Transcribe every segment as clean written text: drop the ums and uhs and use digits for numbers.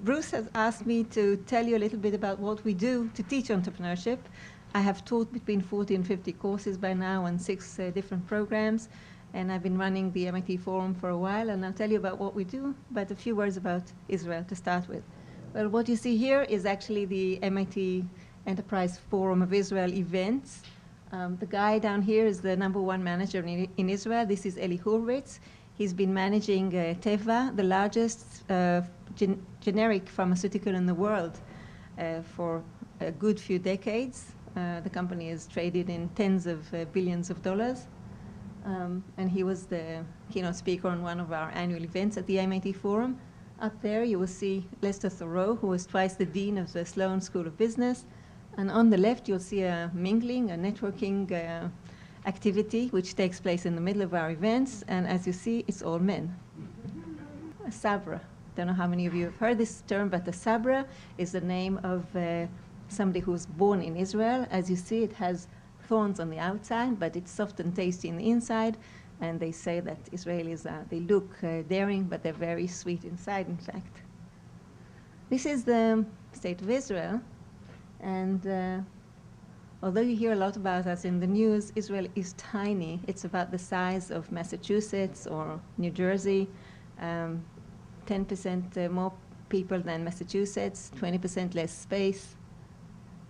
Bruce has asked me to tell you a little bit about what we do to teach entrepreneurship. I have taught between 40 and 50 courses by now on 6 different programs, and I've been running the MIT Forum for a while, and I'll tell you about what we do, but a few words about Israel to start with. Well, what you see here is actually the MIT Enterprise Forum of Israel events. The guy down here is the #1 manager in Israel. This is Eli Hurwitz. He's been managing Teva, the largest generic pharmaceutical in the world, for a good few decades. The company is traded in tens of billions of dollars. And he was the keynote speaker on one of our annual events at the MIT Forum. Up there you will see Lester Thoreau, who was twice the dean of the Sloan School of Business. And on the left you'll see a mingling, a networking activity, which takes place in the middle of our events. And as you see, it's all men. A sabra. Don't know how many of you have heard this term, but the sabra is the name of somebody who was born in Israel. As you see, it has thorns on the outside, but it's soft and tasty in the inside. And they say that Israelis they look daring, but they're very sweet inside, in fact. This is the state of Israel. And although you hear a lot about us in the news, Israel is tiny. It's about the size of Massachusetts or New Jersey, 10% more people than Massachusetts, 20% less space.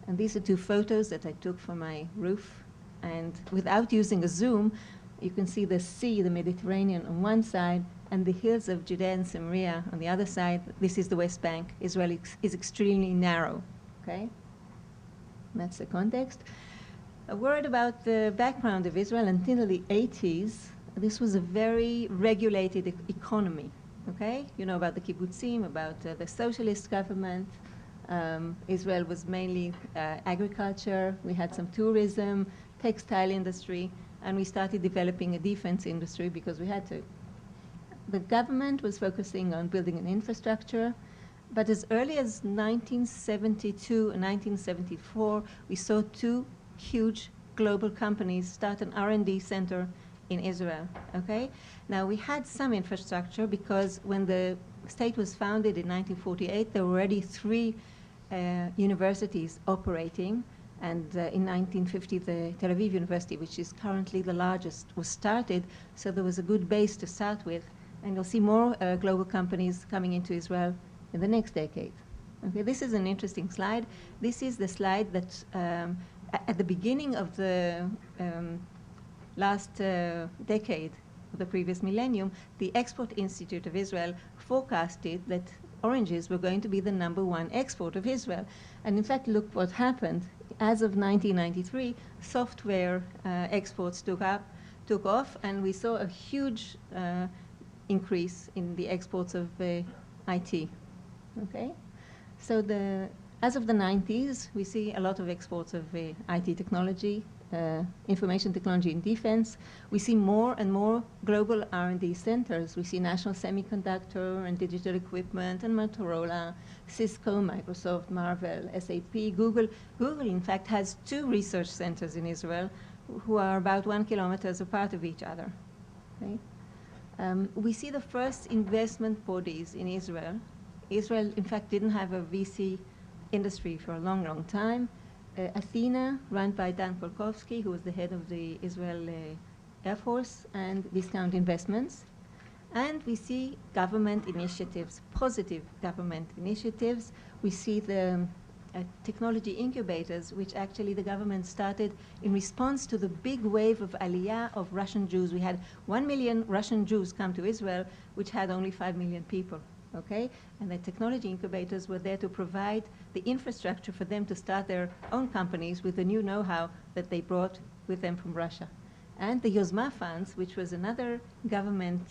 And these are 2 photos that I took from my roof. And without using a zoom, you can see the sea, the Mediterranean on one side, and the hills of Judea and Samaria on the other side. This is the West Bank. Israel is extremely narrow, okay? That's the context. A word about the background of Israel. Until the 80s, this was a very regulated economy, okay? You know about the kibbutzim, about the socialist government. Israel was mainly agriculture. We had some tourism, textile industry, and we started developing a defense industry because we had to. The government was focusing on building an infrastructure, but as early as 1972 and 1974, we saw 2 huge global companies start an R&D center in Israel, okay? Now, we had some infrastructure because when the state was founded in 1948, there were already 3 universities operating. And in 1950, the Tel Aviv University, which is currently the largest, was started. So there was a good base to start with. And you'll see more global companies coming into Israel in the next decade. Okay, this is an interesting slide. This is the slide that at the beginning of the last decade of the previous millennium, the Export Institute of Israel forecasted that oranges were going to be the #1 export of Israel. And in fact, look what happened. As of 1993, software exports took off, and we saw a huge increase in the exports of IT. Okay, so as of the 90s, we see a lot of exports of IT technology, information technology and defense. We see more and more global R&D centers. We see National Semiconductor and Digital Equipment and Motorola, Cisco, Microsoft, Marvell, SAP, Google. Google, in fact, has 2 research centers in Israel who are about 1 kilometer apart of each other. Okay? We see the first investment bodies in Israel. Israel, in fact, didn't have a VC industry for a long, long time. Athena, run by Dan Kolkovsky, who was the head of the Israel Air Force, and Discount Investments. And we see government initiatives, positive government initiatives. We see the technology incubators, which actually the government started in response to the big wave of aliyah of Russian Jews. We had 1 million Russian Jews come to Israel, which had only 5 million people. Okay? And the technology incubators were there to provide the infrastructure for them to start their own companies with the new know-how that they brought with them from Russia. And the Yozma funds, which was another government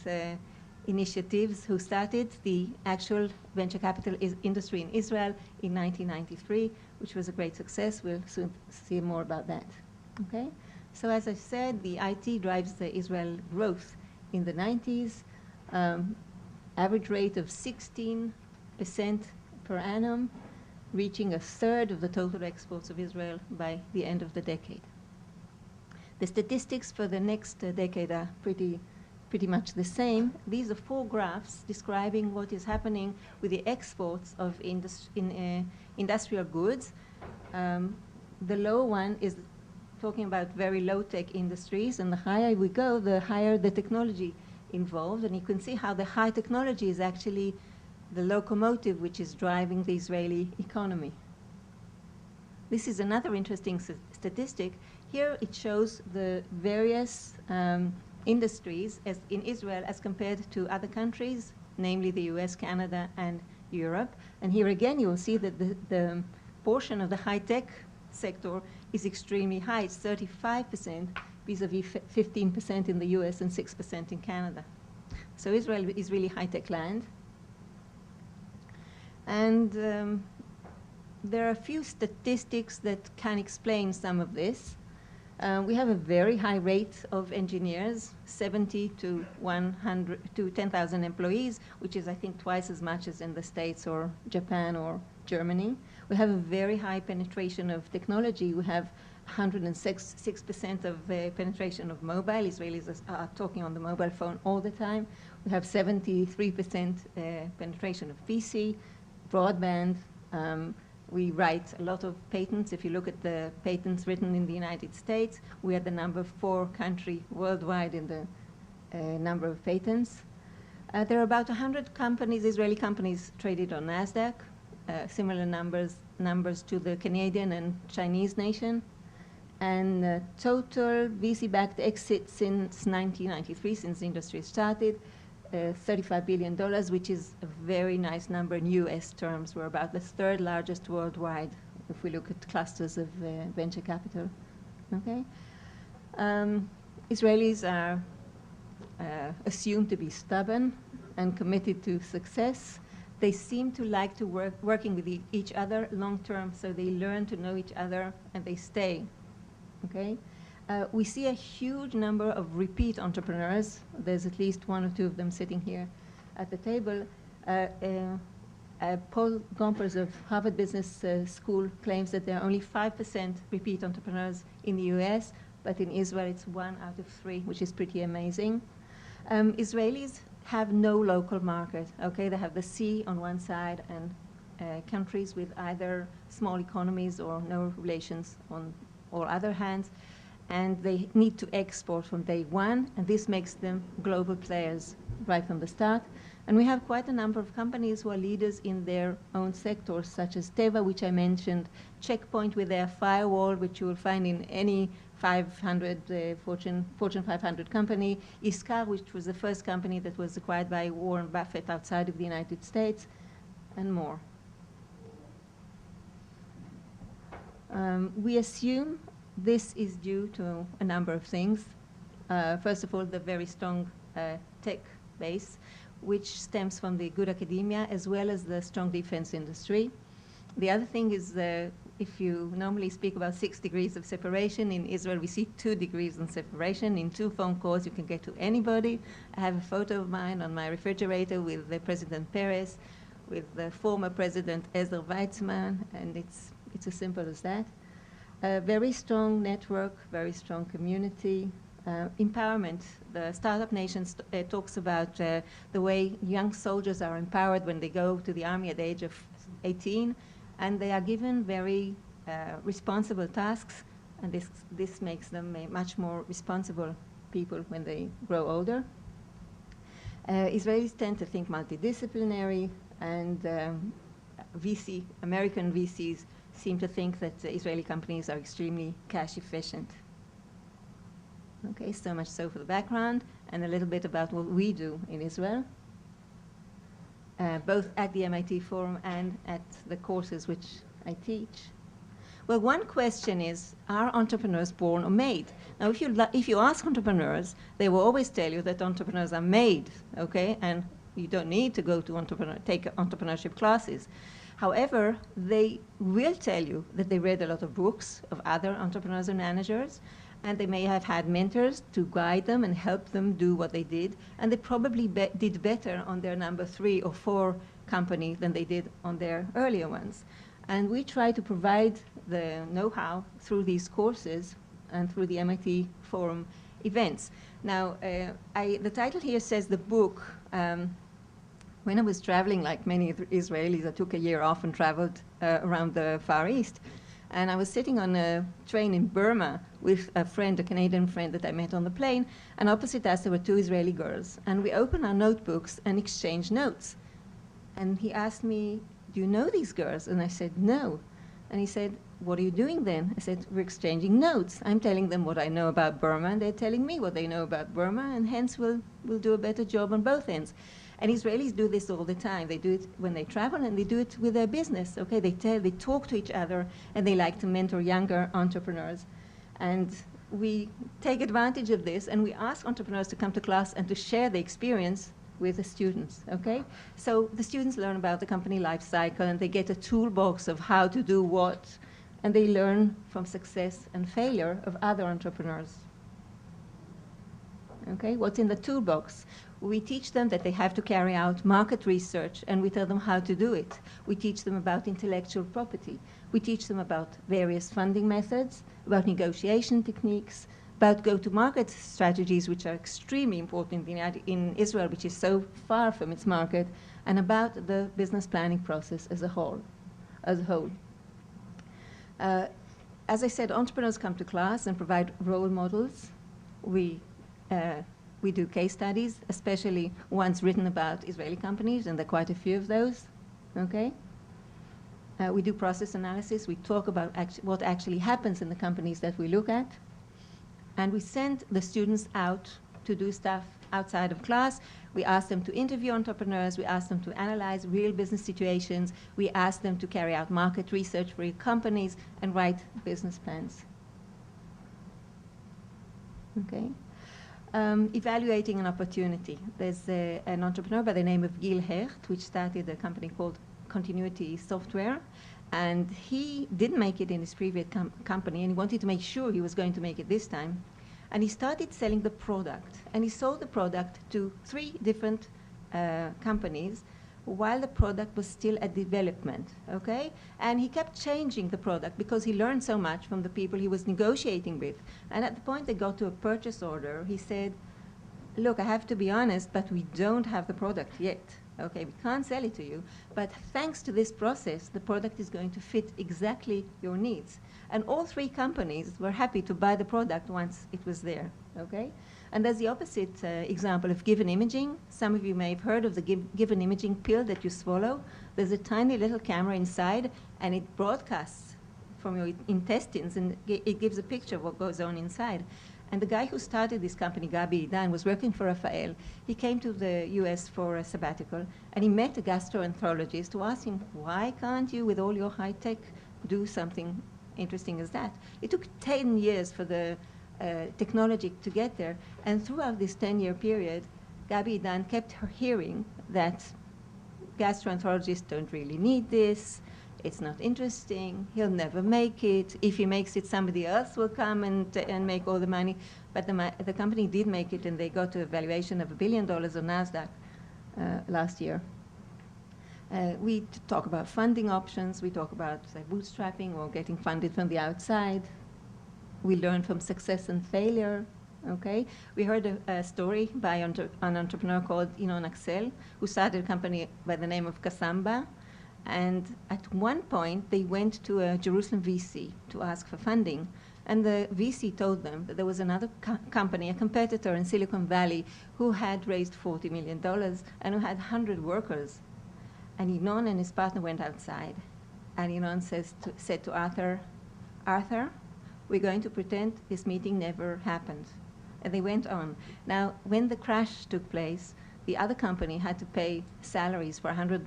initiatives who started the actual venture capital industry in Israel in 1993, which was a great success. We'll soon see more about that. Okay? So as I said, the IT drives the Israel growth in the 90s. Average rate of 16% per annum, reaching 1/3 of the total exports of Israel by the end of the decade. The statistics for the next decade are pretty pretty much the same. These are 4 graphs describing what is happening with the exports of industrial goods. The lower one is talking about very low-tech industries, and the higher we go, the higher the technology involved. And you can see how the high technology is actually the locomotive which is driving the Israeli economy. This is another interesting statistic. Here it shows the various industries as in Israel as compared to other countries, namely the US, Canada, and Europe. And here again, you will see that the portion of the high-tech sector is extremely high. It's 35% vis-a-vis 15% in the US and 6% in Canada. So Israel is really high-tech land. And there are a few statistics that can explain some of this. We have a very high rate of engineers, 70 to 100 to 10,000 employees, which is, I think, twice as much as in the States or Japan or Germany. We have a very high penetration of technology. We have 106% of penetration of mobile. Israelis are talking on the mobile phone all the time. We have 73% penetration of PC, broadband. We write a lot of patents. If you look at the patents written in the United States, we are the number 4 country worldwide in the number of patents. There are about 100 companies, Israeli companies, traded on NASDAQ, similar numbers to the Canadian and Chinese nation. And total VC-backed exits since 1993, since the industry started, $35 billion, which is a very nice number in US terms. We're about the 3rd largest worldwide if we look at clusters of venture capital. Okay? Israelis are assumed to be stubborn and committed to success. They seem to like to working with each other long term, so they learn to know each other and they stay. Okay? We see a huge number of repeat entrepreneurs. There's at least 1 or 2 of them sitting here at the table. Paul Gompers of Harvard Business School claims that there are only 5% repeat entrepreneurs in the US, but in Israel it's 1 out of 3, which is pretty amazing. Israelis have no local market. Okay, they have the sea on one side and countries with either small economies or no relations on all other hands. And they need to export from day one, and this makes them global players right from the start. And we have quite a number of companies who are leaders in their own sectors, such as Teva, which I mentioned, Checkpoint with their firewall, which you will find in any 500 Fortune 500 company, ISCAR, which was the first company that was acquired by Warren Buffett outside of the United States, and more. We assume this is due to a number of things. First of all, the very strong tech base, which stems from the good academia as well as the strong defense industry. The other thing is if you normally speak about 6 degrees of separation, in Israel we see 2 degrees of separation. In 2 phone calls you can get to anybody. I have a photo of mine on my refrigerator with President Peres, with the former President Ezer Weizmann, and it's as simple as that. Very strong network, very strong community. Empowerment. The Startup Nation talks about the way young soldiers are empowered when they go to the army at the age of 18, and they are given very responsible tasks, and this makes them much more responsible people when they grow older. Israelis tend to think multidisciplinary, and American VCs seem to think that Israeli companies are extremely cash efficient. Okay, so much so for the background, and a little bit about what we do in Israel, both at the MIT Forum and at the courses which I teach. Well, one question is, are entrepreneurs born or made? Now, if you ask entrepreneurs, they will always tell you that entrepreneurs are made, okay? And you don't need to go to take entrepreneurship classes. However, they will tell you that they read a lot of books of other entrepreneurs and managers, and they may have had mentors to guide them and help them do what they did, and they probably did better on their number 3 or 4 company than they did on their earlier ones. And we try to provide the know-how through these courses and through the MIT Forum events. Now, the title here says the book. When I was traveling, like many Israelis, I took a year off and traveled around the Far East. And I was sitting on a train in Burma with a friend, a Canadian friend that I met on the plane, and opposite us there were two Israeli girls. And we opened our notebooks and exchanged notes. And he asked me, "Do you know these girls?" And I said, "No." And he said, "What are you doing then?" I said, "We're exchanging notes. I'm telling them what I know about Burma, and they're telling me what they know about Burma, and hence we'll do a better job on both ends." And Israelis do this all the time. They do it when they travel, and they do it with their business. Okay, they talk to each other, and they like to mentor younger entrepreneurs. And we take advantage of this, and we ask entrepreneurs to come to class and to share the experience with the students. Okay, so the students learn about the company life cycle, and they get a toolbox of how to do what, and they learn from success and failure of other entrepreneurs. Okay, what's in the toolbox? We teach them that they have to carry out market research, and we tell them how to do it. We teach them about intellectual property. We teach them about various funding methods, about negotiation techniques, about go-to-market strategies, which are extremely important in Israel, which is so far from its market, and about the business planning process as a whole. As I said, entrepreneurs come to class and provide role models. We do case studies, especially ones written about Israeli companies, and there are quite a few of those. Okay? We do process analysis. We talk about what actually happens in the companies that we look at. And we send the students out to do stuff outside of class. We ask them to interview entrepreneurs. We ask them to analyze real business situations. We ask them to carry out market research for real companies and write business plans. Okay? Evaluating an opportunity. There's an entrepreneur by the name of Gil Hecht, which started a company called Continuity Software. And he didn't make it in his previous company, and he wanted to make sure he was going to make it this time. And he started selling the product. And he sold the product to 3 different companies while the product was still at development, okay? And he kept changing the product because he learned so much from the people he was negotiating with. And at the point they got to a purchase order, he said, "Look, I have to be honest, but we don't have the product yet. Okay, we can't sell it to you, but thanks to this process, the product is going to fit exactly your needs." And all 3 companies were happy to buy the product once it was there, okay? And there's the opposite example of given imaging. Some of you may have heard of the given imaging pill that you swallow. There's a tiny little camera inside, and it broadcasts from your intestines, and it gives a picture of what goes on inside. And the guy who started this company, Gabi Idan, was working for Rafael. He came to the US for a sabbatical, and he met a gastroenterologist who asked him, "Why can't you, with all your high tech, do something interesting as that?" It took 10 years for the technology to get there, and throughout this 10-year period, Gabi Idan kept hearing that gastroenterologists don't really need this, it's not interesting, he'll never make it, if he makes it, somebody else will come and make all the money. But the company did make it, and they got to a valuation of $1 billion on NASDAQ last year. We talk about funding options, we talk about bootstrapping or getting funded from the outside. We learn from success and failure, okay? We heard a story by an entrepreneur called Inon Axel, who started a company by the name of Kasamba. And at one point, they went to a Jerusalem VC to ask for funding. And the VC told them that there was another company, a competitor in Silicon Valley, who had raised $40 million and who had 100 workers. And Inon and his partner went outside. And Inon said to Arthur, "Arthur, we're going to pretend this meeting never happened." And they went on. Now, when the crash took place, the other company had to pay salaries for 100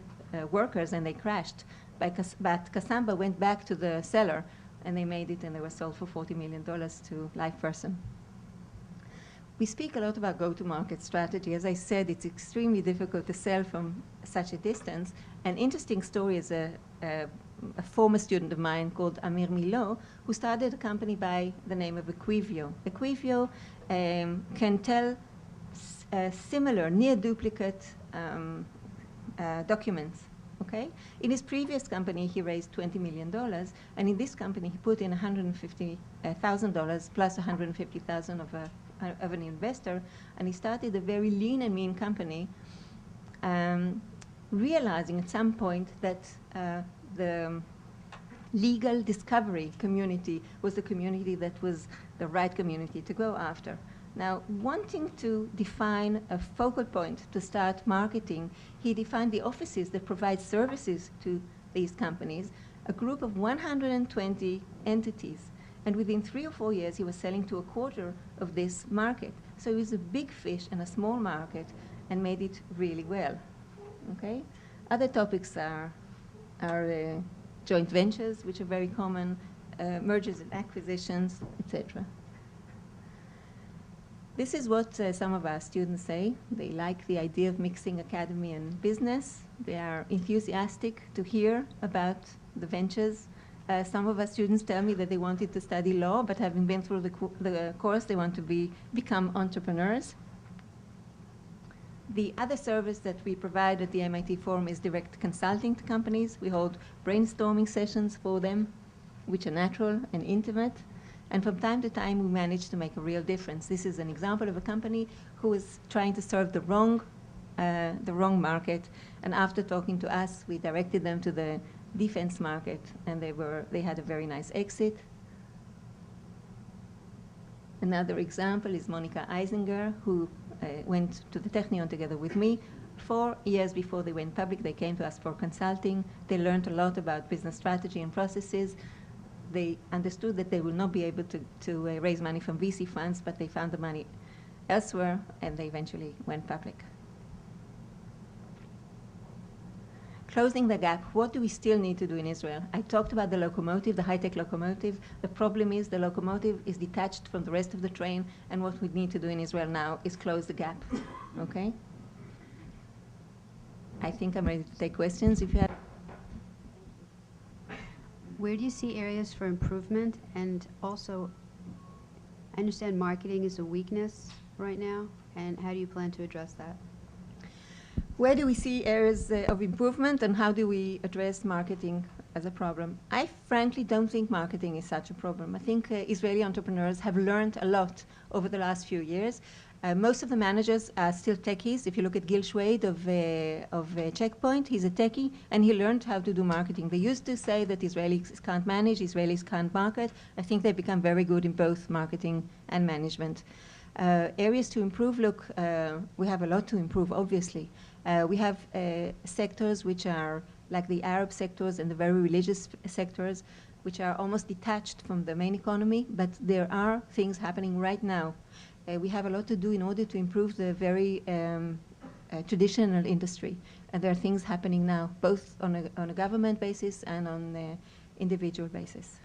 workers, and they crashed. But Kasamba went back to the seller, and they made it, and they were sold for $40 million to LivePerson. We speak a lot about go-to-market strategy. As I said, it's extremely difficult to sell from such a distance. An interesting story is a former student of mine called Amir Milo, who started a company by the name of Equivio. Equivio can tell similar, near-duplicate documents. Okay? In his previous company, he raised $20 million, and in this company, he put in $150,000 plus $150,000 of a of an investor, and he started a very lean and mean company, realizing at some point that the legal discovery community was the community that was the right community to go after. Now, wanting to define a focal point to start marketing, he defined the offices that provide services to these companies, a group of 120 entities. And within 3 or 4 years, he was selling to a quarter of this market. So he was a big fish in a small market and made it really well. Okay? Other topics are joint ventures, which are very common, mergers and acquisitions, etc. This is what some of our students say. They like the idea of mixing academy and business. They are enthusiastic to hear about the ventures. Some of our students tell me that they wanted to study law, but having been through the course, they want to become entrepreneurs. The other service that we provide at the MIT Forum is direct consulting to companies. We hold brainstorming sessions for them, which are natural and intimate. And from time to time, we manage to make a real difference. This is an example of a company who is trying to serve the wrong market. And after talking to us, we directed them to the defense market, and they had a very nice exit. Another example is Monica Eisinger, who went to the Technion together with me. 4 years before they went public, they came to us for consulting. They learned a lot about business strategy and processes. They understood that they will not be able to raise money from VC funds, but they found the money elsewhere, and they eventually went public. Closing the gap, what do we still need to do in Israel? I talked about the locomotive, the high-tech locomotive. The problem is the locomotive is detached from the rest of the train, and what we need to do in Israel now is close the gap, okay? I think I'm ready to take questions if you have. Where do you see areas for improvement? And also, I understand marketing is a weakness right now, and how do you plan to address that? Where do we see areas of improvement, and how do we address marketing as a problem? I frankly don't think marketing is such a problem. I think Israeli entrepreneurs have learned a lot over the last few years. Most of the managers are still techies. If you look at Gil Schwade of Checkpoint, he's a techie, and he learned how to do marketing. They used to say that Israelis can't manage, Israelis can't market. I think they've become very good in both marketing and management. Areas to improve, look, we have a lot to improve, obviously. We have sectors which are like the Arab sectors and the very religious sectors, which are almost detached from the main economy, but there are things happening right now. We have a lot to do in order to improve the very traditional industry. And there are things happening now, both on a government basis and on an individual basis.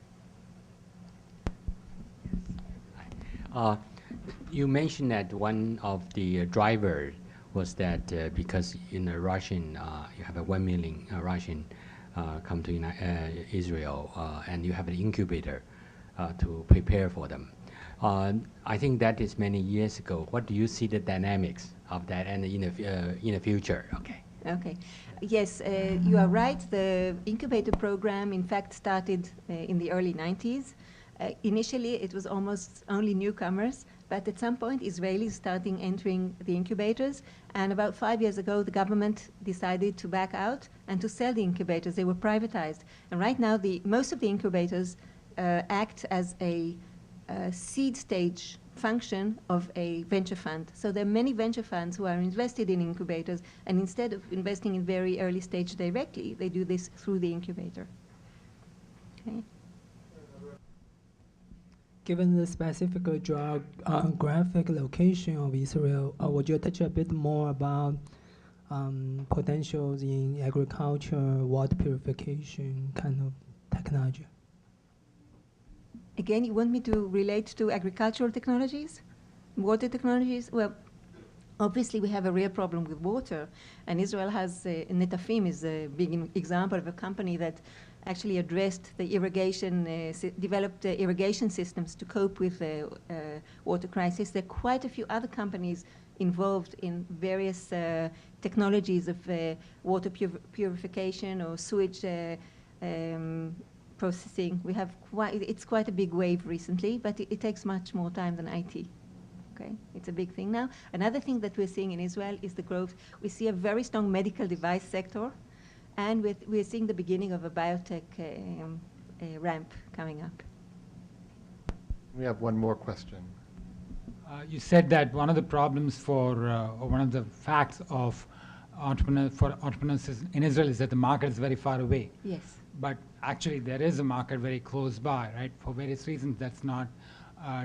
You mentioned that one of the drivers was that because in Russian, you have 1 million Russian come to Israel, and you have an incubator to prepare for them. I think that is many years ago. What do you see the dynamics of that and in the future? Okay. Okay. Yes, you are right. The incubator program, in fact, started in the early 90s. Initially, it was almost only newcomers, but at some point, Israelis started entering the incubators. And about 5 years ago, the government decided to back out and to sell the incubators. They were privatized. And right now, most of the incubators act as a seed stage function of a venture fund. So there are many venture funds who are invested in incubators, and instead of investing in very early stage directly, they do this through the incubator. Okay. Given the specific geographic location of Israel, would you touch a bit more about potentials in agriculture, water purification kind of technology? Again, you want me to relate to agricultural technologies, water technologies? Well, obviously we have a real problem with water, and Israel has, Netafim is a big example of a company that actually addressed the irrigation, developed irrigation systems to cope with the water crisis. There are quite a few other companies involved in various technologies of water purification or sewage processing. We have it's quite a big wave recently, but it takes much more time than IT. Okay, it's a big thing now. Another thing that we're seeing in Israel is the growth. We see a very strong medical device sector, and we're seeing the beginning of a biotech ramp coming up. We have one more question. You said that one of the problems or one of the facts of entrepreneurs in Israel is that the market is very far away. Yes. But actually, there is a market very close by, right? For various reasons, that's not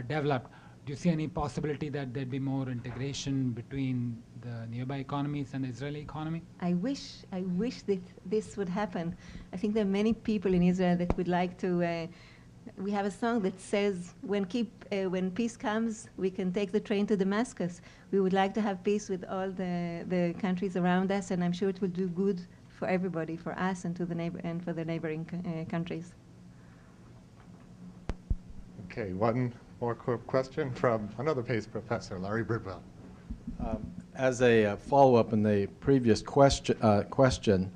developed. Do you see any possibility that there'd be more integration between the nearby economies and the Israeli economy? I wish that this would happen. I think there are many people in Israel that would like to. We have a song that says, when peace comes, we can take the train to Damascus. We would like to have peace with all the countries around us, and I'm sure it will do good for everybody, for us and for the neighboring countries. Okay, one more question from another PACE professor, Larry Bridwell. As a follow-up in the previous question,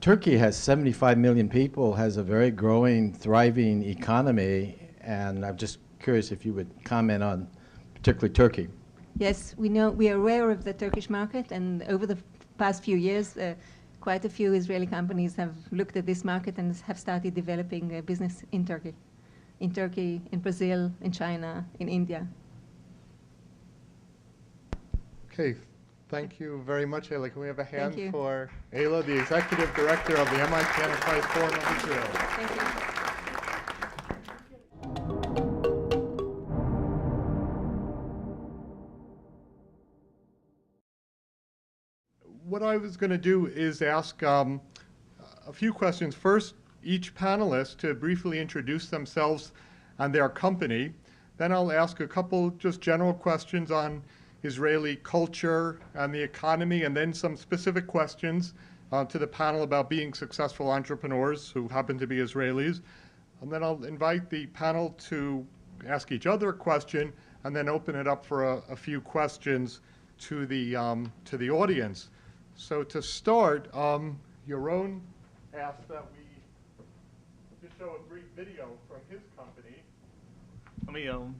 Turkey has 75 million people, has a very growing, thriving economy, and I'm just curious if you would comment on particularly Turkey. Yes, we are aware of the Turkish market, and over the past few years, quite a few Israeli companies have looked at this market and have started developing a business in Turkey. In Turkey, in Brazil, in China, in India. Okay, thank you very much, Ayla. Can we have a hand you. for Ayla, the Executive Director of the MIT Enterprise Forum of Israel? Thank you. What I was going to do is ask a few questions. First, each panelist to briefly introduce themselves and their company. Then I'll ask a couple just general questions on Israeli culture and the economy, and then some specific questions to the panel about being successful entrepreneurs who happen to be Israelis. And then I'll invite the panel to ask each other a question, and then open it up for a few questions to the audience. So to start, Yaron asked that we just show a brief video from his company.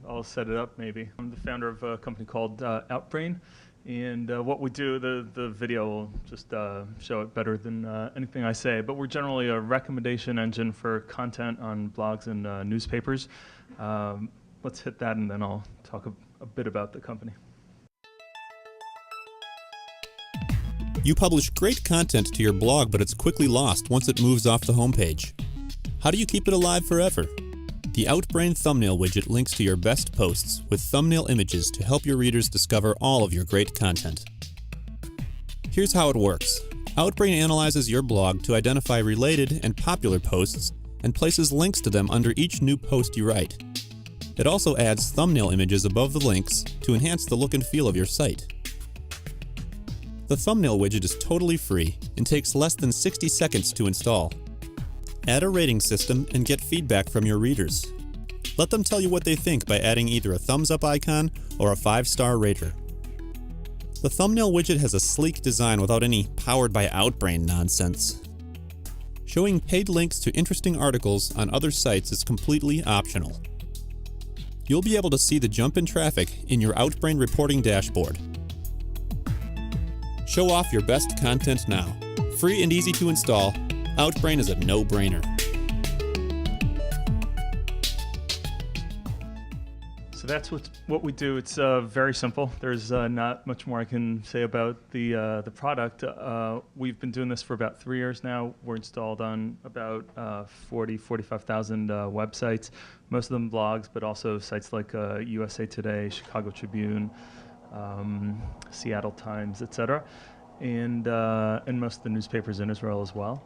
I'll set it up maybe. I'm the founder of a company called Outbrain, and what we do, the video will just show it better than anything I say, but we're generally a recommendation engine for content on blogs and newspapers. Let's hit that, and then I'll talk a bit about the company. You publish great content to your blog, but it's quickly lost once it moves off the homepage. How do you keep it alive forever? The Outbrain thumbnail widget links to your best posts with thumbnail images to help your readers discover all of your great content. Here's how it works. Outbrain analyzes your blog to identify related and popular posts and places links to them under each new post you write. It also adds thumbnail images above the links to enhance the look and feel of your site. The thumbnail widget is totally free and takes less than 60 seconds to install. Add a rating system and get feedback from your readers. Let them tell you what they think by adding either a thumbs up icon or a 5-star rater. The thumbnail widget has a sleek design without any powered by Outbrain nonsense. Showing paid links to interesting articles on other sites is completely optional. You'll be able to see the jump in traffic in your Outbrain reporting dashboard. Show off your best content now. Free and easy to install, Outbrain is a no-brainer. So that's what we do. It's very simple. There's not much more I can say about the product. We've been doing this for about 3 years now. We're installed on about 45,000 websites, most of them blogs, but also sites like USA Today, Chicago Tribune, Seattle Times, etc., and most of the newspapers in Israel as well.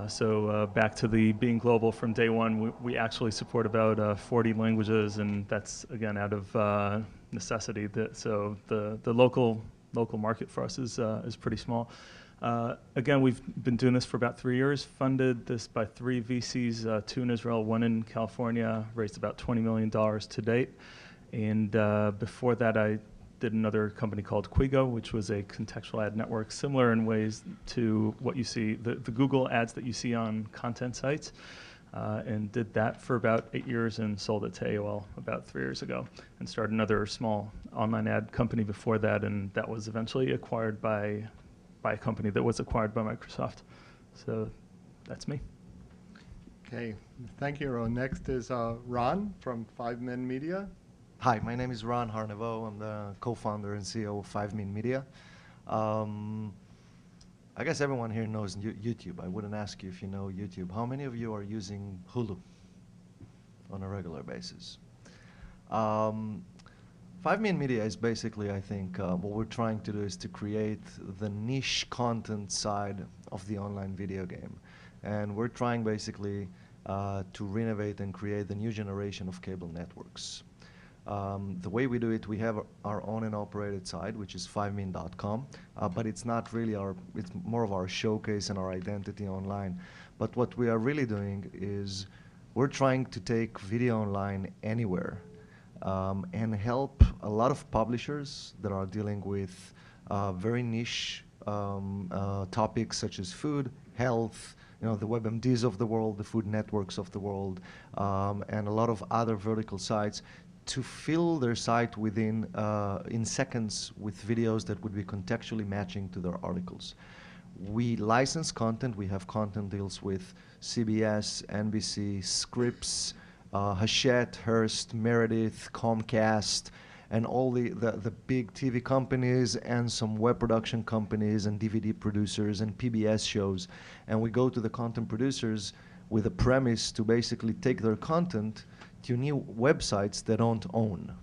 So back to the being global from day one, we actually support about 40 languages, and that's again out of necessity. So the local market for us is pretty small. Again, we've been doing this for about 3 years. Funded this by 3 VCs, 2 in Israel, 1 in California. Raised about $20 million to date, and before that I did another company called Quigo, which was a contextual ad network, similar in ways to what you see, the Google ads that you see on content sites. and did that for about 8 years and sold it to AOL about 3 years ago, and started another small online ad company before that, and that was eventually acquired by a company that was acquired by Microsoft. So that's me. Okay, thank you, Ron. Next is Ron from 5 Men Media. Hi, my name is Ron Harneveau. I'm the co-founder and CEO of 5 Men Media. I guess everyone here knows YouTube. I wouldn't ask you if you know YouTube. How many of you are using Hulu on a regular basis? 5 Men Media is basically, I think, what we're trying to do is to create the niche content side of the online video game. And we're trying basically to renovate and create the new generation of cable networks. The way we do it, we have our own and operated site, which is 5men.com, but it's not really it's more of our showcase and our identity online. But what we are really doing is we're trying to take video online anywhere and help a lot of publishers that are dealing with very niche topics such as food, health, the WebMDs of the world, the food networks of the world, and a lot of other vertical sites, to fill their site within in seconds with videos that would be contextually matching to their articles. We license content. We have content deals with CBS, NBC, Scripps, Hachette, Hearst, Meredith, Comcast, and all the big TV companies and some web production companies and DVD producers and PBS shows. And we go to the content producers with a premise to basically take their content to new websites they don't own.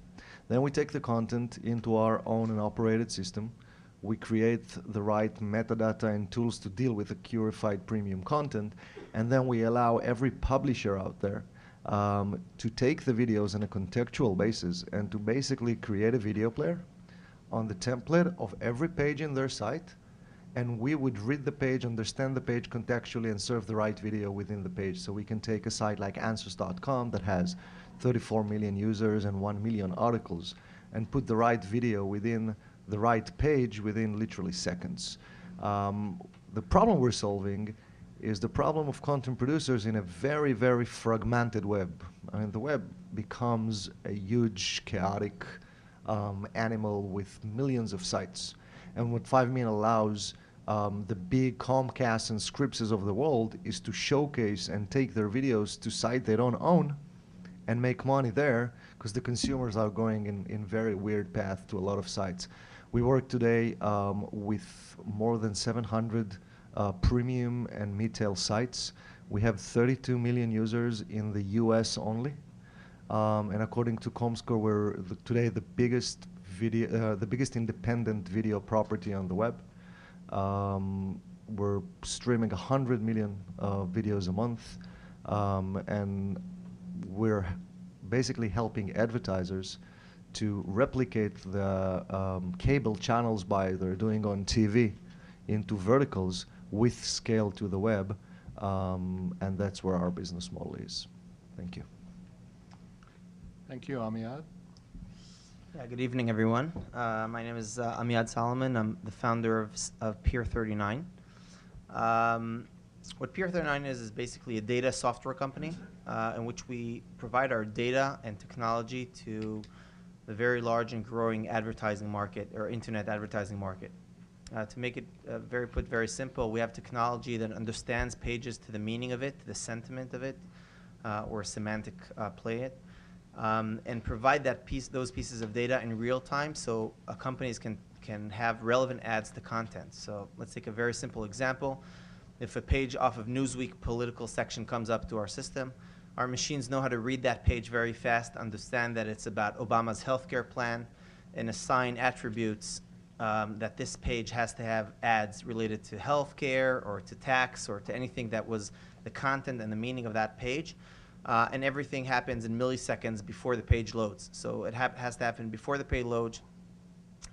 Then we take the content into our own and operated system. We create the right metadata and tools to deal with the curated premium content, and then we allow every publisher out there to take the videos on a contextual basis and to basically create a video player on the template of every page in their site, and we would read the page, understand the page contextually, and serve the right video within the page. So we can take a site like Answers.com that has 34 million users and 1 million articles and put the right video within the right page within literally seconds. The problem we're solving is the problem of content producers in a very, very fragmented web. I mean, the web becomes a huge, chaotic animal with millions of sites. And what 5Men allows the big Comcast and Scripps of the world is to showcase and take their videos to sites they don't own and make money there, because the consumers are going in very weird path to a lot of sites. We work today with more than 700 premium and mid-tail sites. We have 32 million users in the US only. And according to Comscore, we're today the biggest independent video property on the web. We're streaming 100 million videos a month, and we're basically helping advertisers to replicate the cable channels they're doing on TV into verticals with scale to the web, and that's where our business model is. Thank you. Thank you, Amiad. Yeah, good evening, everyone. My name is Amiad Solomon. I'm the founder of Peer 39. What Peer 39 is basically a data software company in which we provide our data and technology to the very large and growing advertising market, or internet advertising market. To make it very simple, we have technology that understands pages to the meaning of it, to the sentiment of it, or semantic play it. And provide those pieces of data in real time, so companies can have relevant ads to content. So let's take a very simple example. If a page off of Newsweek political section comes up to our system, our machines know how to read that page very fast, understand that it's about Obama's healthcare plan, and assign attributes that this page has to have ads related to healthcare or to tax or to anything that was the content and the meaning of that page. And everything happens in milliseconds before the page loads. So it has to happen before the page loads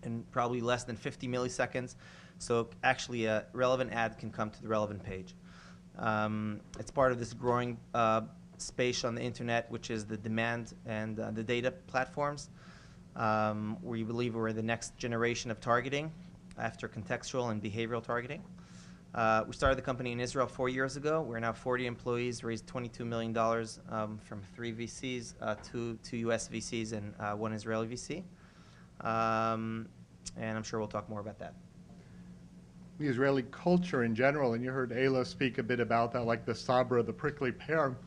in probably less than 50 milliseconds. So actually a relevant ad can come to the relevant page. It's part of this growing space on the internet, which is the demand and the data platforms. We believe we're the next generation of targeting after contextual and behavioral targeting. We started the company in Israel 4 years ago. We're now 40 employees, raised $22 million from 3 VCs, two US VCs and 1 Israeli VC. And I'm sure we'll talk more about that. The Israeli culture in general, and you heard Ayla speak a bit about that, like the sabra, the prickly pear,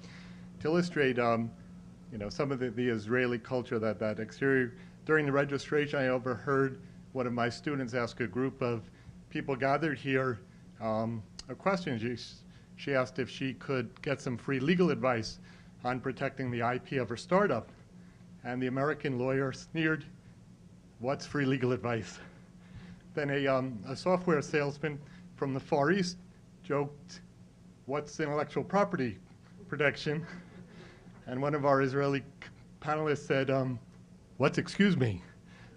to illustrate some of the Israeli culture, that exterior. During the registration, I overheard one of my students ask a group of people gathered here a question. She asked if she could get some free legal advice on protecting the IP of her startup. And the American lawyer sneered, "What's free legal advice?" Then a software salesman from the Far East joked, "What's intellectual property protection?" And one of our Israeli panelists said, "What's excuse me?"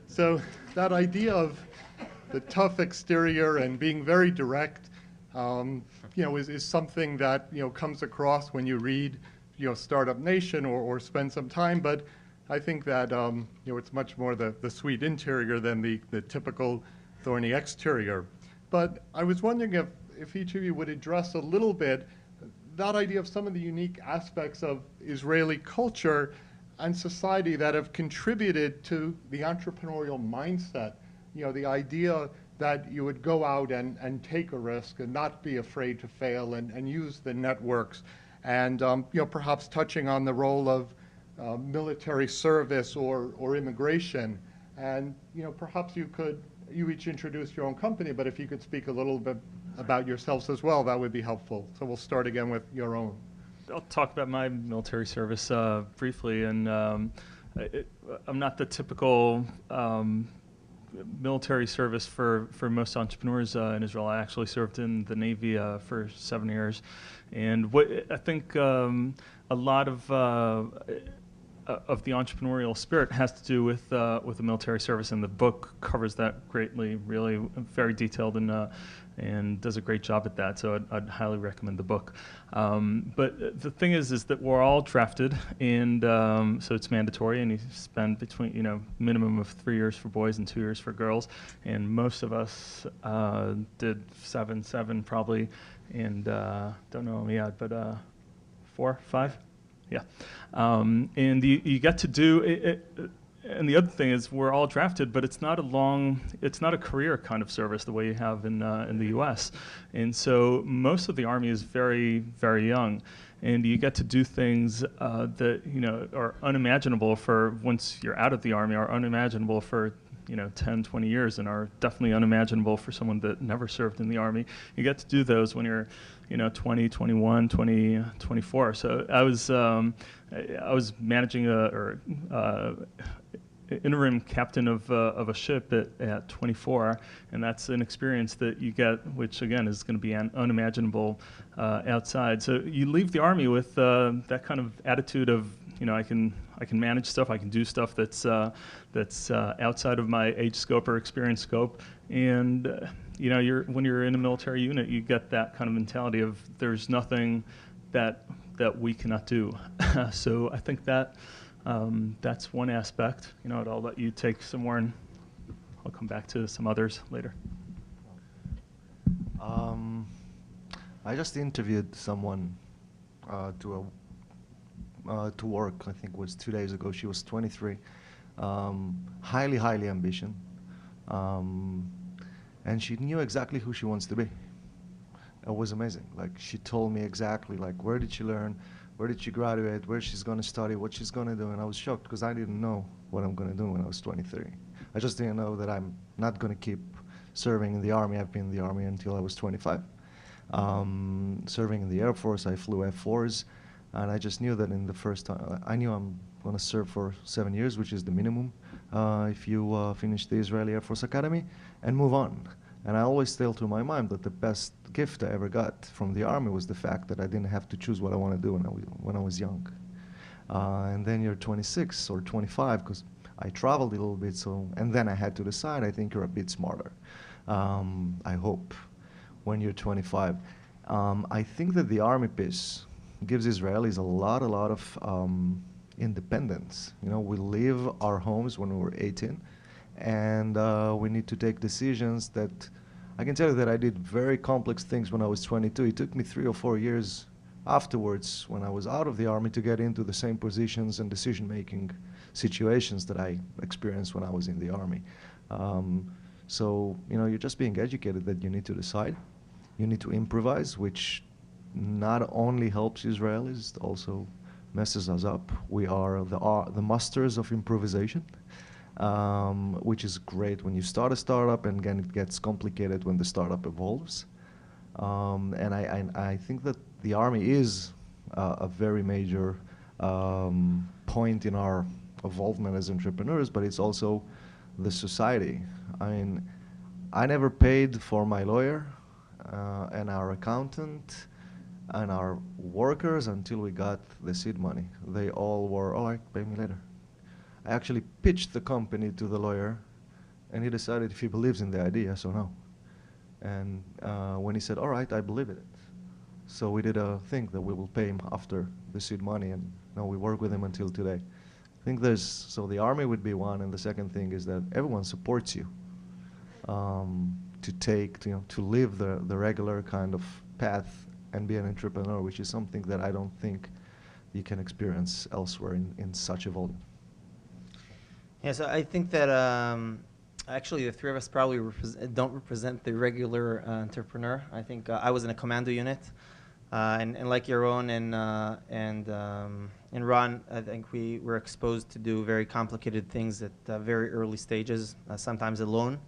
So that idea of the tough exterior and being very direct, is something that, comes across when you read, Startup Nation or spend some time. But I think that, it's much more the sweet interior than the typical thorny exterior. But I was wondering if each of you would address a little bit that idea of some of the unique aspects of Israeli culture and society that have contributed to the entrepreneurial mindset. The idea that you would go out and take a risk and not be afraid to fail and use the networks. And perhaps touching on the role of military service or immigration. And perhaps you each introduce your own company, but if you could speak a little bit about yourselves as well, that would be helpful. So we'll start again with your own. I'll talk about my military service briefly, and I'm not the typical military service for most entrepreneurs in Israel. I actually served in the Navy for 7 years, and what I think a lot of the entrepreneurial spirit has to do with the military service, and the book covers that greatly, really very detailed and does a great job at that. So I'd highly recommend the book. But the thing is that we're all drafted, and so it's mandatory, and you spend between minimum of 3 years for boys and 2 years for girls, and most of us did seven probably, and don't know them yet, but 4, 5. Yeah, and you get to do it. And the other thing is we're all drafted, but it's not a career kind of service the way you have in the U.S. And so most of the Army is very, very young, and you get to do things that are unimaginable for once you're out of the Army, are unimaginable for 10, 20 years, and are definitely unimaginable for someone that never served in the Army. You get to do those when you're 20, 21, 20, 24. So I was managing interim captain of a ship at 24, and that's an experience that you get, which again is going to be unimaginable outside. So you leave the Army with that kind of attitude of I can manage stuff, I can do stuff that's outside of my age scope or experience scope, and when you're in a military unit, you get that kind of mentality of there's nothing that we cannot do. So I think that that's one aspect. I'll let you take some more, and I'll come back to some others later. I just interviewed someone to work. I think it was 2 days ago. She was 23, highly ambitious, and she knew exactly who she wants to be. It was amazing. Like, she told me exactly where did she learn, where did she graduate, where she's going to study, what she's going to do, and I was shocked because I didn't know what I'm going to do when I was 23. I just didn't know that I'm not going to keep serving in the Army. I've been in the Army until I was 25. Serving in the Air Force, I flew F-4s, and I just knew that in the first time, I knew I'm going to serve for 7 years, which is the minimum if you finish the Israeli Air Force Academy, and move on. And I always tell to my mom that the best gift I ever got from the Army was the fact that I didn't have to choose what I want to do when I was young. And then you're 26 or 25, because I traveled a little bit, and then I had to decide. I think you're a bit smarter, I hope, when you're 25. I think that the Army piece gives Israelis a lot of independence. We leave our homes when we were 18, and we need to take decisions that I can tell you that I did very complex things when I was 22. It took me 3 or 4 years afterwards, when I was out of the army, to get into the same positions and decision-making situations that I experienced when I was in the army. So, you know, you're just being educated that you need to decide. You need to improvise, which not only helps Israelis, it also messes us up. We are the masters of improvisation, which is great when you start a startup, and again, it gets complicated when the startup evolves. And I think that the Army is a very major point in our evolvement as entrepreneurs, but it's also the society. I mean, I never paid for my lawyer and our accountant and our workers until we got the seed money. They all were, all right, pay me later. I actually pitched the company to the lawyer, and he decided if he believes in the idea, yes or no. And when he said, all right, I believe it. So we did a thing that we will pay him after the seed money, and now we work with him until today. I think so the Army would be one, and the second thing is that everyone supports you to live the regular kind of path and be an entrepreneur, which is something that I don't think you can experience elsewhere in such a volume. Yeah, so I think that actually the three of us probably don't represent the regular entrepreneur. I think I was in a commando unit, and like Yaron and Ron, I think we were exposed to do very complicated things at very early stages, sometimes alone.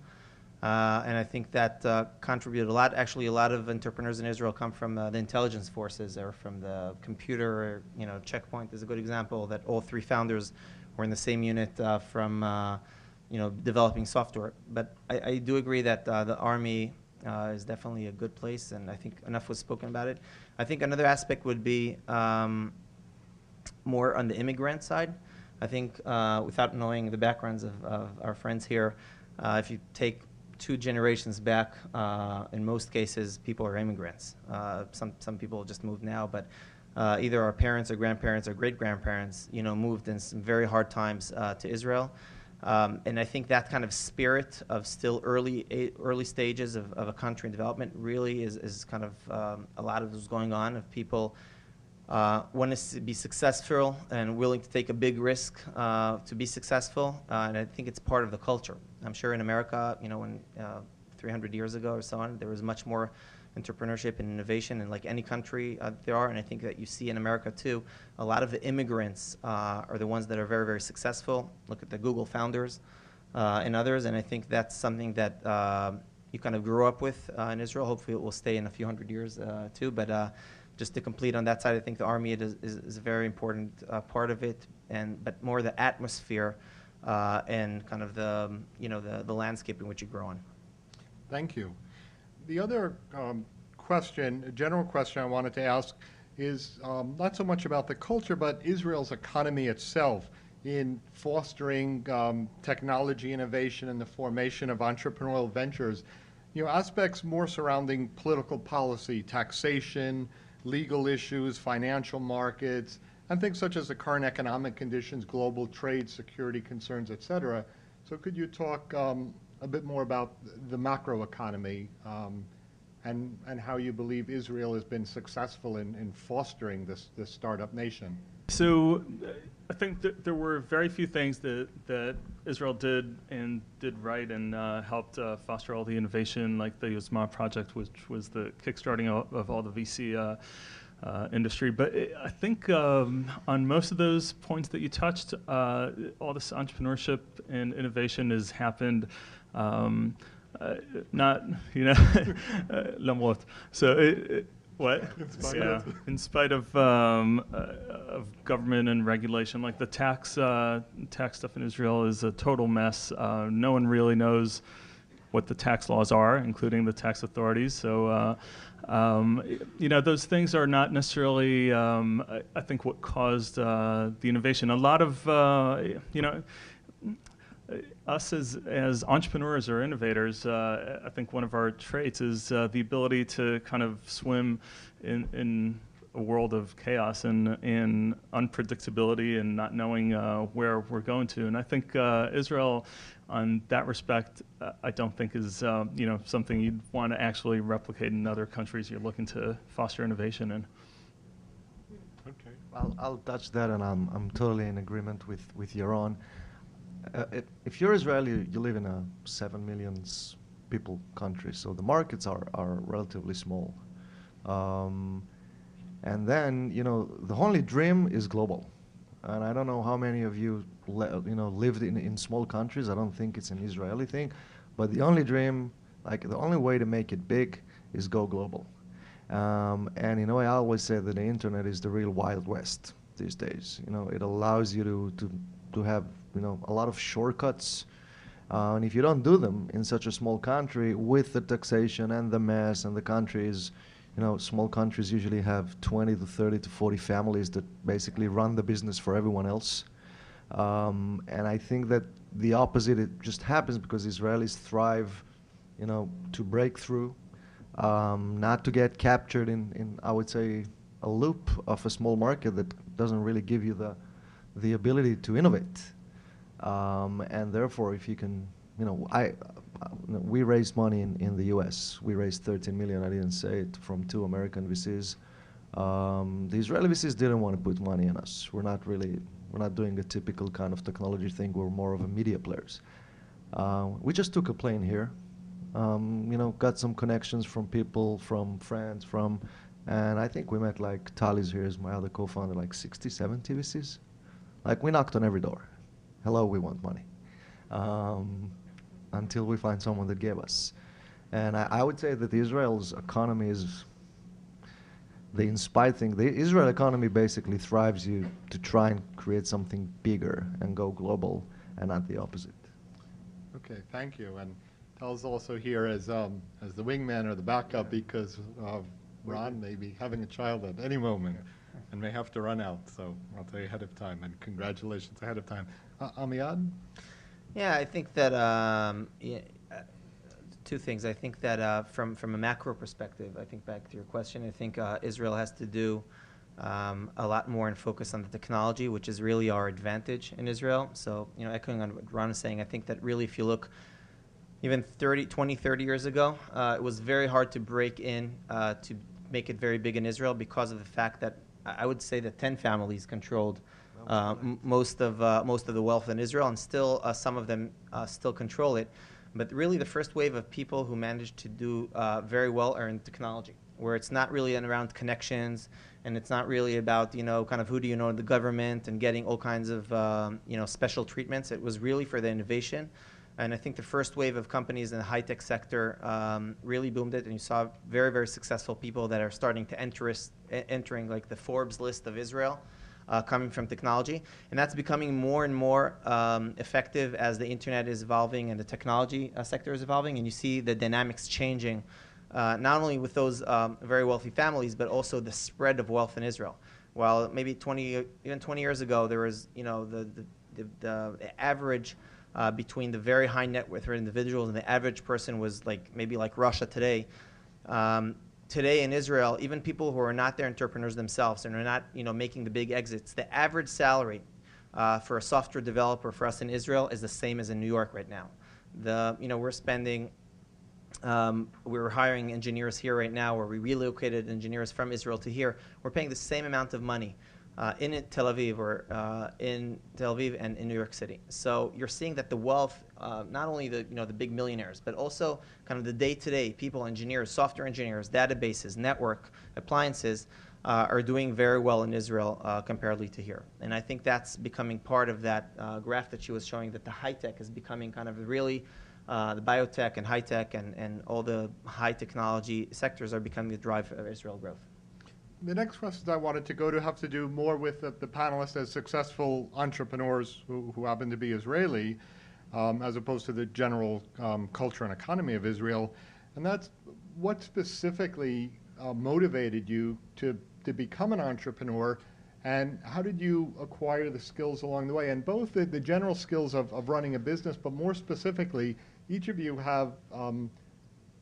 And I think that contributed a lot. Actually, a lot of entrepreneurs in Israel come from the intelligence forces or from the computer. You know, Checkpoint is a good example that all three founders were in the same unit from developing software. But I do agree that the Army is definitely a good place, and I think enough was spoken about it. I think another aspect would be more on the immigrant side. I think without knowing the backgrounds of our friends here, if you take 2 generations back, in most cases, people are immigrants. Some people just moved now, but either our parents or grandparents or great-grandparents, moved in some very hard times to Israel. And I think that kind of spirit of still early stages of a country in development really is kind of a lot of what's going on, of people want to be successful and willing to take a big risk to be successful, and I think it's part of the culture. I'm sure in America, when 300 years ago or so on, there was much more entrepreneurship and innovation, and like any country there are, and I think that you see in America too, a lot of the immigrants are the ones that are very, very successful. Look at the Google founders and others, and I think that's something that you kind of grew up with in Israel. Hopefully it will stay in a few hundred years too, but just to complete on that side, I think the Army is a very important part of it, but more the atmosphere and kind of the landscape in which you grow on. Thank you. The other question, a general question I wanted to ask is not so much about the culture, but Israel's economy itself in fostering technology innovation and the formation of entrepreneurial ventures. Aspects more surrounding political policy, taxation, legal issues, financial markets, and things such as the current economic conditions, global trade, security concerns, et cetera. So could you talk a bit more about the macroeconomy and how you believe Israel has been successful in fostering this startup nation? So I think that there were very few things that Israel did right and helped foster all the innovation, like the Yozma project, which was the kickstarting of all the VC industry. But I think on most of those points that you touched, all this entrepreneurship and innovation has happened not, l'amrot. So what? In spite of government and regulation, like the tax stuff in Israel is a total mess. No one really knows what the tax laws are, including the tax authorities. So, those things are not necessarily, I think, what caused the innovation. A lot of, us as entrepreneurs or innovators, I think one of our traits is the ability to kind of swim in a world of chaos and unpredictability and not knowing where we're going to. And I think Israel on that respect, I don't think is something you'd want to actually replicate in other countries you're looking to foster innovation in. Okay. I'll touch that, and I'm totally in agreement with Yaron. If you're Israeli, you live in a 7 million people country, so the markets are relatively small. And then, the only dream is global. And I don't know how many of you, lived in small countries. I don't think it's an Israeli thing. But the only dream, the only way to make it big is go global. And, I always say that the internet is the real Wild West these days. It allows you to have, a lot of shortcuts. And if you don't do them in such a small country with the taxation and the mess, and the countries, small countries usually have 20 to 30 to 40 families that basically run the business for everyone else. And I think that the opposite, it just happens because Israelis thrive, to break through, not to get captured in, I would say, a loop of a small market that doesn't really give you the ability to innovate. And therefore, if you can, we raised money in the US. We raised 13 million, I didn't say it, from 2 American VCs. The Israeli VCs didn't want to put money in us. We're not doing a typical kind of technology thing. We're more of a media players. We just took a plane here, got some connections from people, from friends, and I think we met Tali's here is my other co-founder, 60, 70 VCs. We knocked on every door. Hello, we want money. Until we find someone that gave us. And I would say that Israel's economy is the inspired thing. The Israel economy basically thrives you to try and create something bigger and go global, and not the opposite. Okay, thank you. And Tal's also here as the wingman or the backup because Ron may be having a child at any moment and may have to run out. So I'll tell you ahead of time, and congratulations ahead of time. Amiad? Yeah, I think that two things. I think that from a macro perspective, I think back to your question, I think Israel has to do a lot more and focus on the technology, which is really our advantage in Israel. So, echoing on what Ron is saying, I think that really if you look even 20, 30 years ago, it was very hard to break in to make it very big in Israel because of the fact that I would say that 10 families controlled most of the wealth in Israel, and still some of them still control it. But really, the first wave of people who managed to do very well are in technology, where it's not really around connections, and it's not really about kind of who do you know in the government and getting all kinds of special treatments. It was really for the innovation. And I think the first wave of companies in the high-tech sector really boomed it, and you saw very, very successful people that are starting to entering the Forbes list of Israel, coming from technology. And that's becoming more and more effective as the internet is evolving and the technology sector is evolving, and you see the dynamics changing, not only with those very wealthy families, but also the spread of wealth in Israel. While maybe 20 years ago, there was the average between the very high net worth individuals and the average person was maybe like Russia today. Today in Israel, even people who are not their entrepreneurs themselves and are not making the big exits, the average salary for a software developer for us in Israel is the same as in New York right now. We're spending, we're hiring engineers here right now, or we relocated engineers from Israel to here. We're paying the same amount of money in Tel Aviv and in New York City. So you're seeing that the wealth, not only the big millionaires, but also kind of the day-to-day people, engineers, software engineers, databases, network, appliances, are doing very well in Israel comparatively to here. And I think that's becoming part of that graph that she was showing, that the high-tech is becoming kind of really, the biotech and high-tech and all the high technology sectors are becoming the drive of Israel growth. The next questions I wanted to go to have to do more with the panelists as successful entrepreneurs who happen to be Israeli, as opposed to the general culture and economy of Israel. And that's what specifically motivated you to become an entrepreneur, and how did you acquire the skills along the way? And both the general skills of running a business, but more specifically, each of you have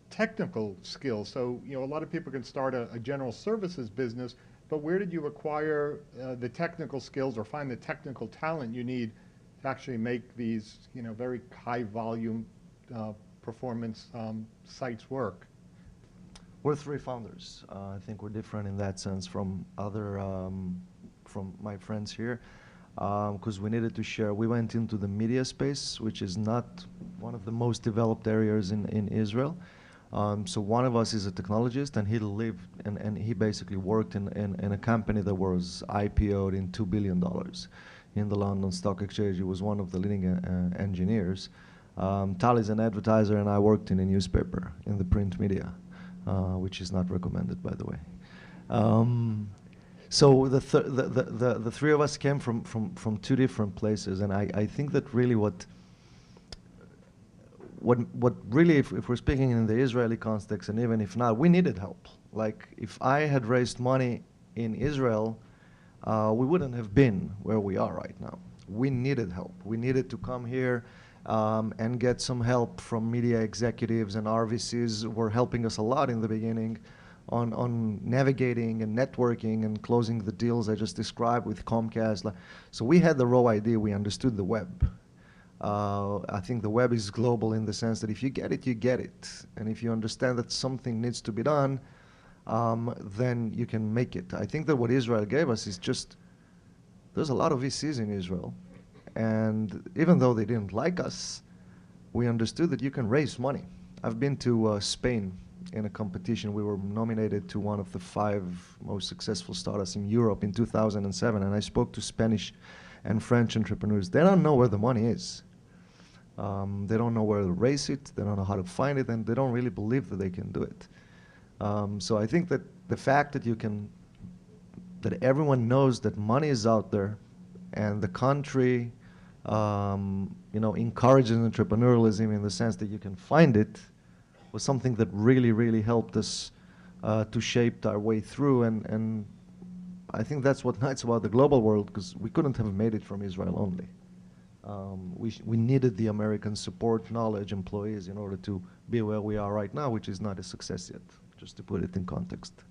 technical skills. So, a lot of people can start a general services business, but where did you acquire the technical skills or find the technical talent you need to actually make these, very high volume performance sites work? We're three founders. I think we're different in that sense from other, from my friends here, because we needed to share. We went into the media space, which is not one of the most developed areas in Israel. So one of us is a technologist, and he lived, and he basically worked in a company that was IPO'd in $2 billion in the London Stock Exchange. He was one of the leading engineers. Tal is an advertiser, and I worked in a newspaper in the print media. Which is not recommended, by the way. So the three of us came from two different places, and I think that really what really, if we're speaking in the Israeli context, and even if not, we needed help. Like, if I had raised money in Israel, we wouldn't have been where we are right now. We needed help. We needed to come here and get some help from media executives, and RVCs were helping us a lot in the beginning on navigating and networking and closing the deals I just described with Comcast. So we had the raw idea. We understood the web. I think the web is global in the sense that if you get it, you get it. And if you understand that something needs to be done, then you can make it. I think that what Israel gave us is just, there's a lot of VCs in Israel. And even though they didn't like us, we understood that you can raise money. I've been to Spain in a competition. We were nominated to one of the 5 most successful startups in Europe in 2007, and I spoke to Spanish and French entrepreneurs. They don't know where the money is. They don't know where to raise it, they don't know how to find it, and they don't really believe that they can do it. So I think that the fact that that everyone knows that money is out there, and the country encourages entrepreneurialism in the sense that you can find it, was something that really, really helped us to shape our way through. And I think that's what's nice about the global world, because we couldn't have made it from Israel only. We needed the American support, knowledge, employees in order to be where we are right now, which is not a success yet, just to put it in context.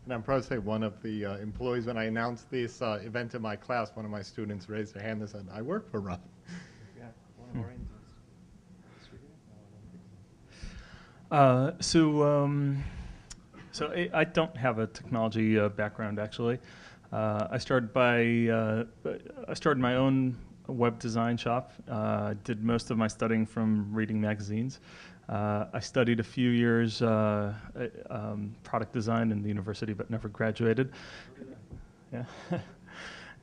And I'm proud to say one of the employees, when I announced this event in my class, one of my students raised their hand and said, I work for Rob. Yeah, one of our interns. So I don't have a technology background, actually. I started my own web design shop. Did most of my studying from reading magazines. I studied a few years product design in the university, but never graduated. Yeah.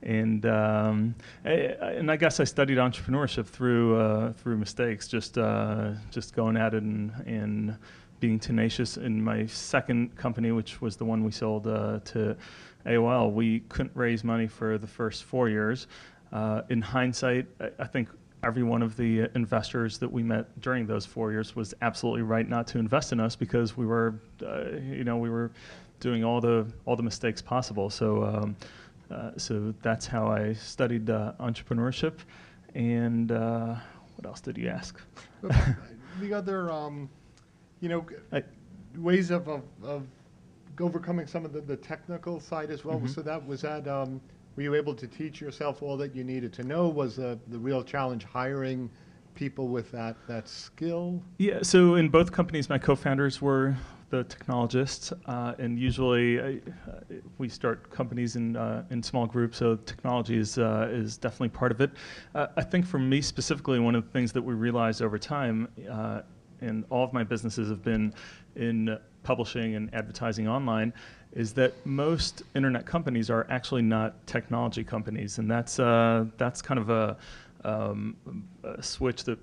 And I guess I studied entrepreneurship through mistakes, just going at it and being tenacious. In my second company, which was the one we sold to AOL, we couldn't raise money for the first 4 years. In hindsight, I think every one of the investors that we met during those 4 years was absolutely right not to invest in us, because we were, we were doing all the mistakes possible. So that's how I studied entrepreneurship. And what else did you ask? The other, ways of overcoming some of the technical side as well. Mm-hmm. So were you able to teach yourself all that you needed to know? Was the real challenge hiring people with that skill? Yeah, so in both companies, my co-founders were the technologists, and usually we start companies in small groups, so technology is definitely part of it. I think for me specifically, one of the things that we realized over time, and all of my businesses have been in publishing and advertising online, is that most internet companies are actually not technology companies, and that's kind of a switch that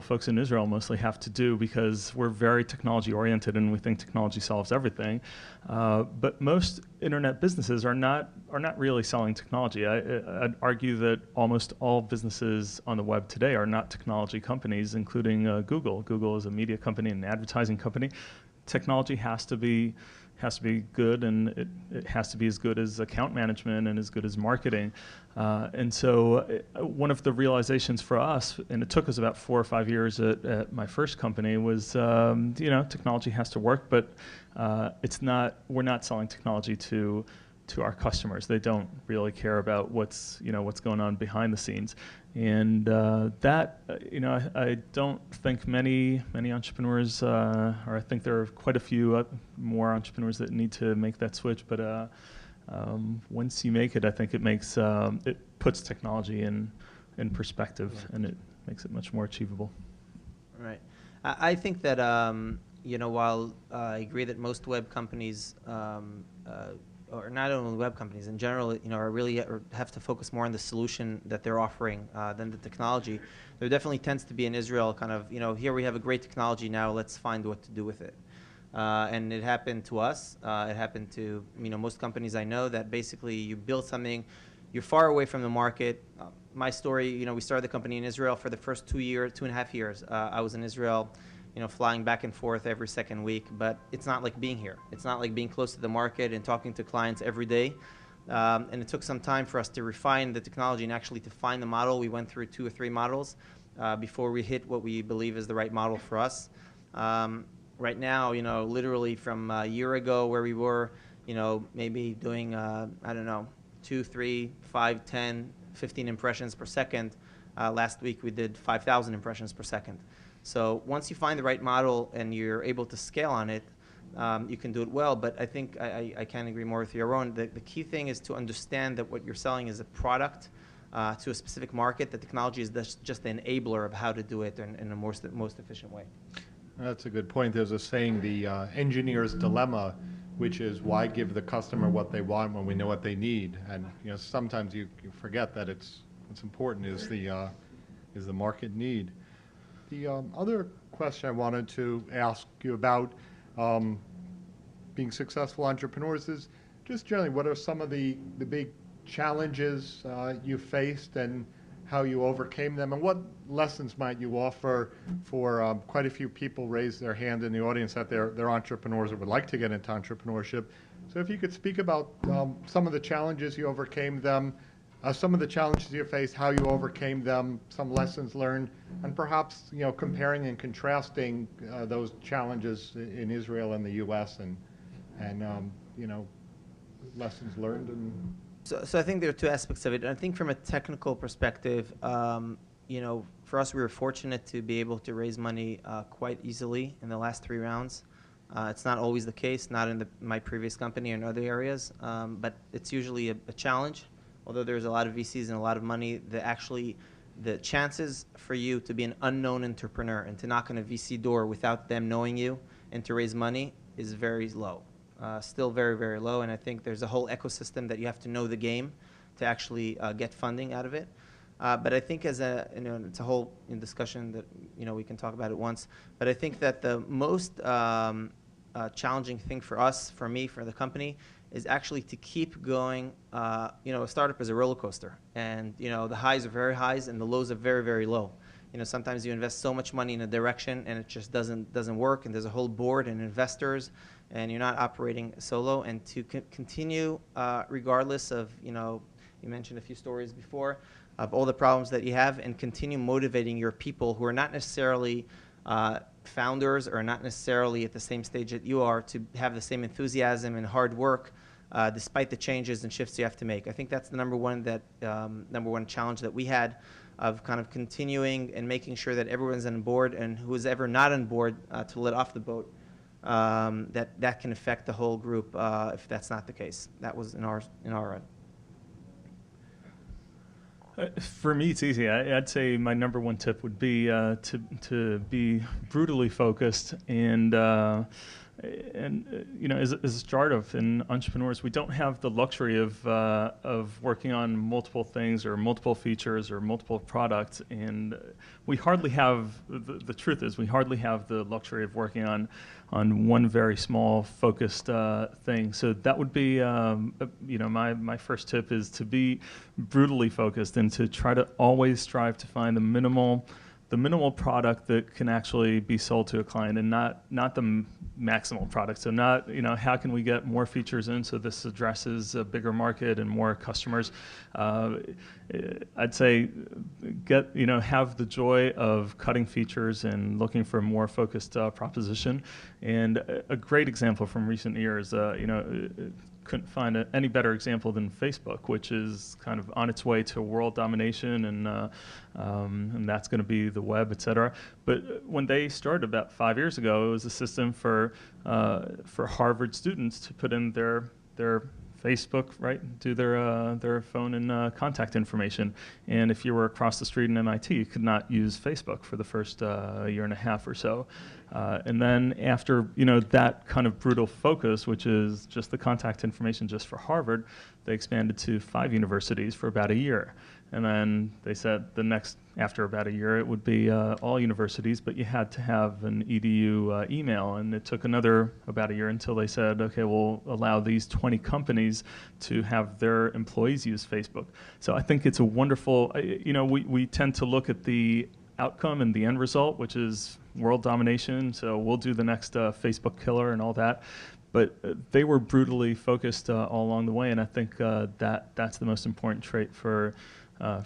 folks in Israel mostly have to do, because we're very technology oriented and we think technology solves everything. But most internet businesses are not really selling technology. I'd argue that almost all businesses on the web today are not technology companies, including Google. Google is a media company and an advertising company. Technology has to be good, and it has to be as good as account management and as good as marketing. And so one of the realizations for us, and it took us about 4 or 5 years at my first company, was technology has to work, but we're not selling technology to to our customers. They don't really care about what's going on behind the scenes, and I don't think many entrepreneurs, or I think there are quite a few more entrepreneurs that need to make that switch. But once you make it, I think it puts technology in perspective, and it makes it much more achievable. Right. I think that while I agree that most web companies, or not only web companies in general, are really have to focus more on the solution that they're offering than the technology. There definitely tends to be in Israel kind of, here we have a great technology, now let's find what to do with it. And it happened to us. It happened to most companies I know, that basically you build something, you're far away from the market. My story, we started the company in Israel. For the first 2.5 years, I was in Israel, flying back and forth every second week. But it's not like being here. It's not like being close to the market and talking to clients every day. And it took some time for us to refine the technology and actually to find the model. We went through 2 or 3 models before we hit what we believe is the right model for us. Right now, literally from a year ago where we were, maybe doing, 2, 3, 5, 10, 15 impressions per second. Last week we did 5,000 impressions per second. So once you find the right model and you're able to scale on it, you can do it well. But I think I can't agree more with Yaron. The key thing is to understand that what you're selling is a product to a specific market. The technology is just the enabler of how to do it in the most efficient way. That's a good point. There's a saying, the engineer's dilemma, which is why give the customer what they want when we know what they need? And sometimes you forget that what's important is the market need. The other question I wanted to ask you about being successful entrepreneurs is just generally, what are some of the big challenges you faced and how you overcame them, and what lessons might you offer for quite a few people raised their hand in the audience that they're entrepreneurs or would like to get into entrepreneurship. So if you could speak about some of the challenges you overcame them, some of the challenges you faced, how you overcame them, some lessons learned, and perhaps comparing and contrasting those challenges in Israel and the U.S. and lessons learned. And So I think there are 2 aspects of it. I think from a technical perspective, for us, we were fortunate to be able to raise money quite easily in the last 3 rounds. It's not always the case, not in my previous company or in other areas, but it's usually a challenge. Although there's a lot of VCs and a lot of money, the chances for you to be an unknown entrepreneur and to knock on a VC door without them knowing you and to raise money is very low. Still very, very low, and I think there's a whole ecosystem that you have to know the game to actually get funding out of it. But I think it's a whole discussion that we can talk about it once. But I think that the most challenging thing for us, for me, for the company, is actually to keep going. A startup is a roller coaster, and the highs are very highs and the lows are very, very low. Sometimes you invest so much money in a direction and it just doesn't work, and there's a whole board and investors, and you're not operating solo. And to continue, regardless of, you mentioned a few stories before, of all the problems that you have, and continue motivating your people who are not necessarily founders or not necessarily at the same stage that you are, to have the same enthusiasm and hard work despite the changes and shifts you have to make. I think that's the number one challenge that we had, of kind of continuing and making sure that everyone's on board, and who is ever not on board to let off the boat, that can affect the whole group if that's not the case. That was in our end. For me, it's easy. I'd say my number 1 tip would be to be brutally focused, and as a startup and entrepreneurs, we don't have the luxury of working on multiple things or multiple features or multiple products, and we hardly have. The truth is, we hardly have the luxury of working on one very small focused thing. So that would be my first tip, is to be brutally focused and to try to always strive to find the minimal product that can actually be sold to a client, and not the maximal product. So not, how can we get more features in so this addresses a bigger market and more customers. I'd say have the joy of cutting features and looking for a more focused proposition. And a great example from recent years, couldn't find any better example than Facebook, which is kind of on its way to world domination, and that's going to be the web, et cetera. But when they started about 5 years ago, it was a system for Harvard students to put in their Facebook, right, do their phone and contact information. And if you were across the street in MIT, you could not use Facebook for the first year and a half or so. And then after that kind of brutal focus, which is just the contact information just for Harvard, they expanded to 5 universities for about a year. And then they said after about a year, it would be all universities, but you had to have an EDU email. And it took about a year until they said, okay, we'll allow these 20 companies to have their employees use Facebook. So I think it's a wonderful, we tend to look at the outcome and the end result, which is world domination. So we'll do the next Facebook killer and all that. But they were brutally focused all along the way, and I think that's the most important trait for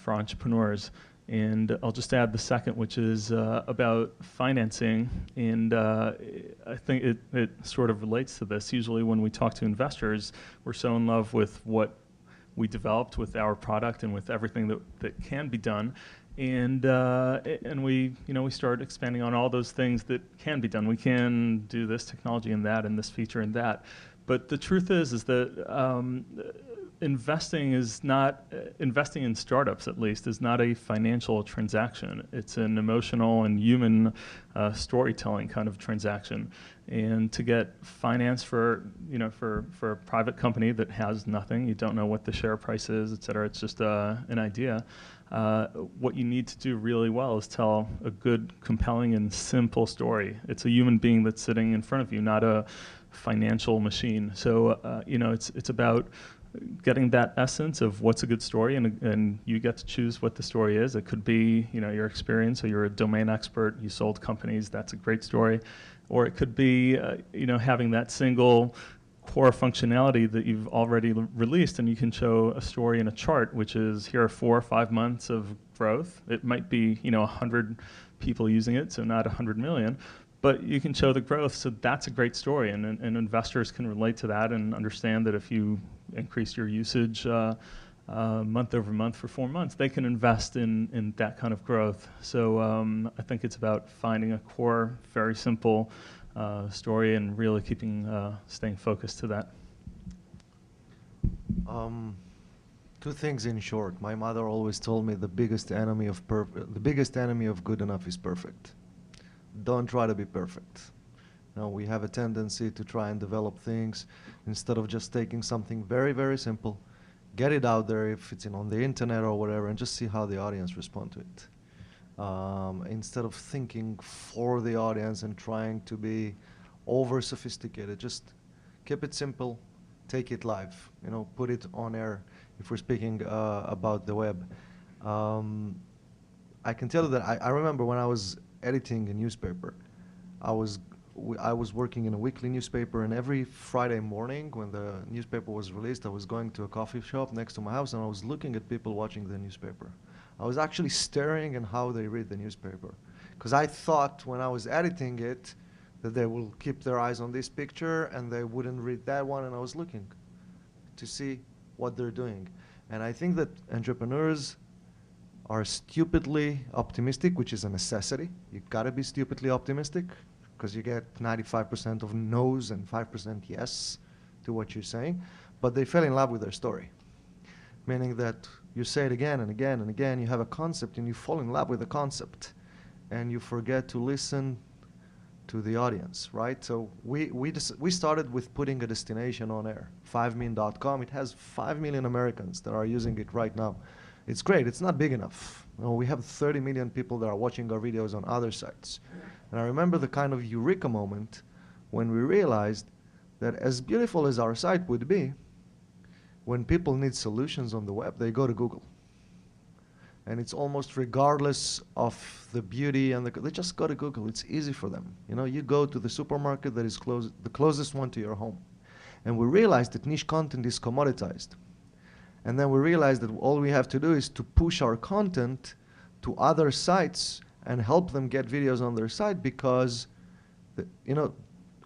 entrepreneurs. And I'll just add the second, which is about financing. And I think it sort of relates to this. Usually when we talk to investors, we're so in love with what we developed with our product and with everything that can be done. And we start expanding on all those things that can be done. We can do this technology and that and this feature and that. But the truth is that investing in startups, at least, is not a financial transaction. It's an emotional and human storytelling kind of transaction. And to get finance for a private company that has nothing, you don't know what the share price is, et cetera, it's just an idea. What you need to do really well is tell a good, compelling, and simple story. It's a human being that's sitting in front of you, not a financial machine. So it's about getting that essence of what's a good story, and you get to choose what the story is. It could be your experience, or you're a domain expert, you sold companies, that's a great story. Or it could be having that single core functionality that you've already released, and you can show a story in a chart, which is here are 4 or 5 months of growth. It might be 100 people using it, so not 100 million, but you can show the growth. So that's a great story, and investors can relate to that and understand that if you increase your usage month over month for 4 months, they can invest in that kind of growth. So I think it's about finding a core, very simple story and really staying focused to that. 2 things in short. My mother always told me the biggest enemy of good enough is perfect. Don't try to be perfect. We have a tendency to try and develop things instead of just taking something very, very simple, get it out there if it's on the internet or whatever, and just see how the audience respond to it. Instead of thinking for the audience and trying to be over sophisticated, just keep it simple, take it live, put it on air if we're speaking about the web. I can tell you that I remember when I was editing a newspaper, I was working in a weekly newspaper, and every Friday morning when the newspaper was released, I was going to a coffee shop next to my house, and I was looking at people watching the newspaper. I was actually staring at how they read the newspaper, because I thought when I was editing it that they will keep their eyes on this picture and they wouldn't read that one, and I was looking to see what they're doing. And I think that entrepreneurs are stupidly optimistic, which is a necessity. You've got to be stupidly optimistic, because you get 95% of no's and 5% yes to what you're saying. But they fell in love with their story, meaning that you say it again and again and again, you have a concept and you fall in love with the concept, and you forget to listen to the audience, right? So we started with putting a destination on air, 5min.com. It has 5 million Americans that are using it right now. It's great. It's not big enough. We have 30 million people that are watching our videos on other sites. And I remember the kind of eureka moment when we realized that as beautiful as our site would be, when people need solutions on the web, they go to Google. And it's almost regardless of the beauty, and they just go to Google. It's easy for them. You go to the supermarket that is the closest one to your home. And we realized that niche content is commoditized. And then we realized that all we have to do is to push our content to other sites and help them get videos on their site, because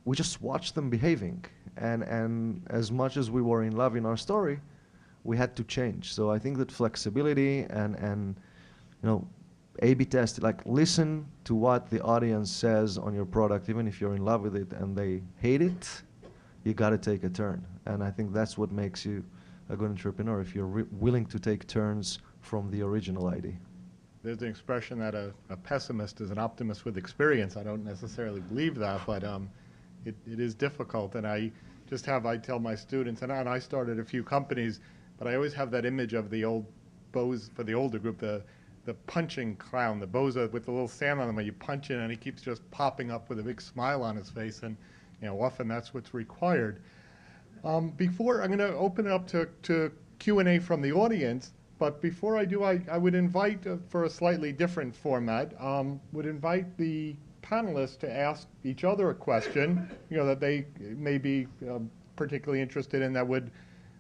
we just watch them behaving. and as much as we were in love in our story, we had to change. So I think that flexibility and you know, A/B test, like listen to what the audience says on your product, even if you're in love with it and they hate it, you got to take a turn. And I think that's what makes you a good entrepreneur, if you're willing to take turns from the original idea. There's an expression that a pessimist is an optimist with experience. I don't necessarily believe that, but it is difficult. And I tell my students, and I started a few companies, but I always have that image of the old bows for the older group, the punching clown, the bozo with the little sand on him where you punch in and he keeps just popping up with a big smile on his face, and you know, often that's what's required. Before, I'm going to open it up to Q&A from the audience, but before I do, I would invite, for a slightly different format, would invite the panelists to ask each other a question, you know, that they may be particularly interested in, that would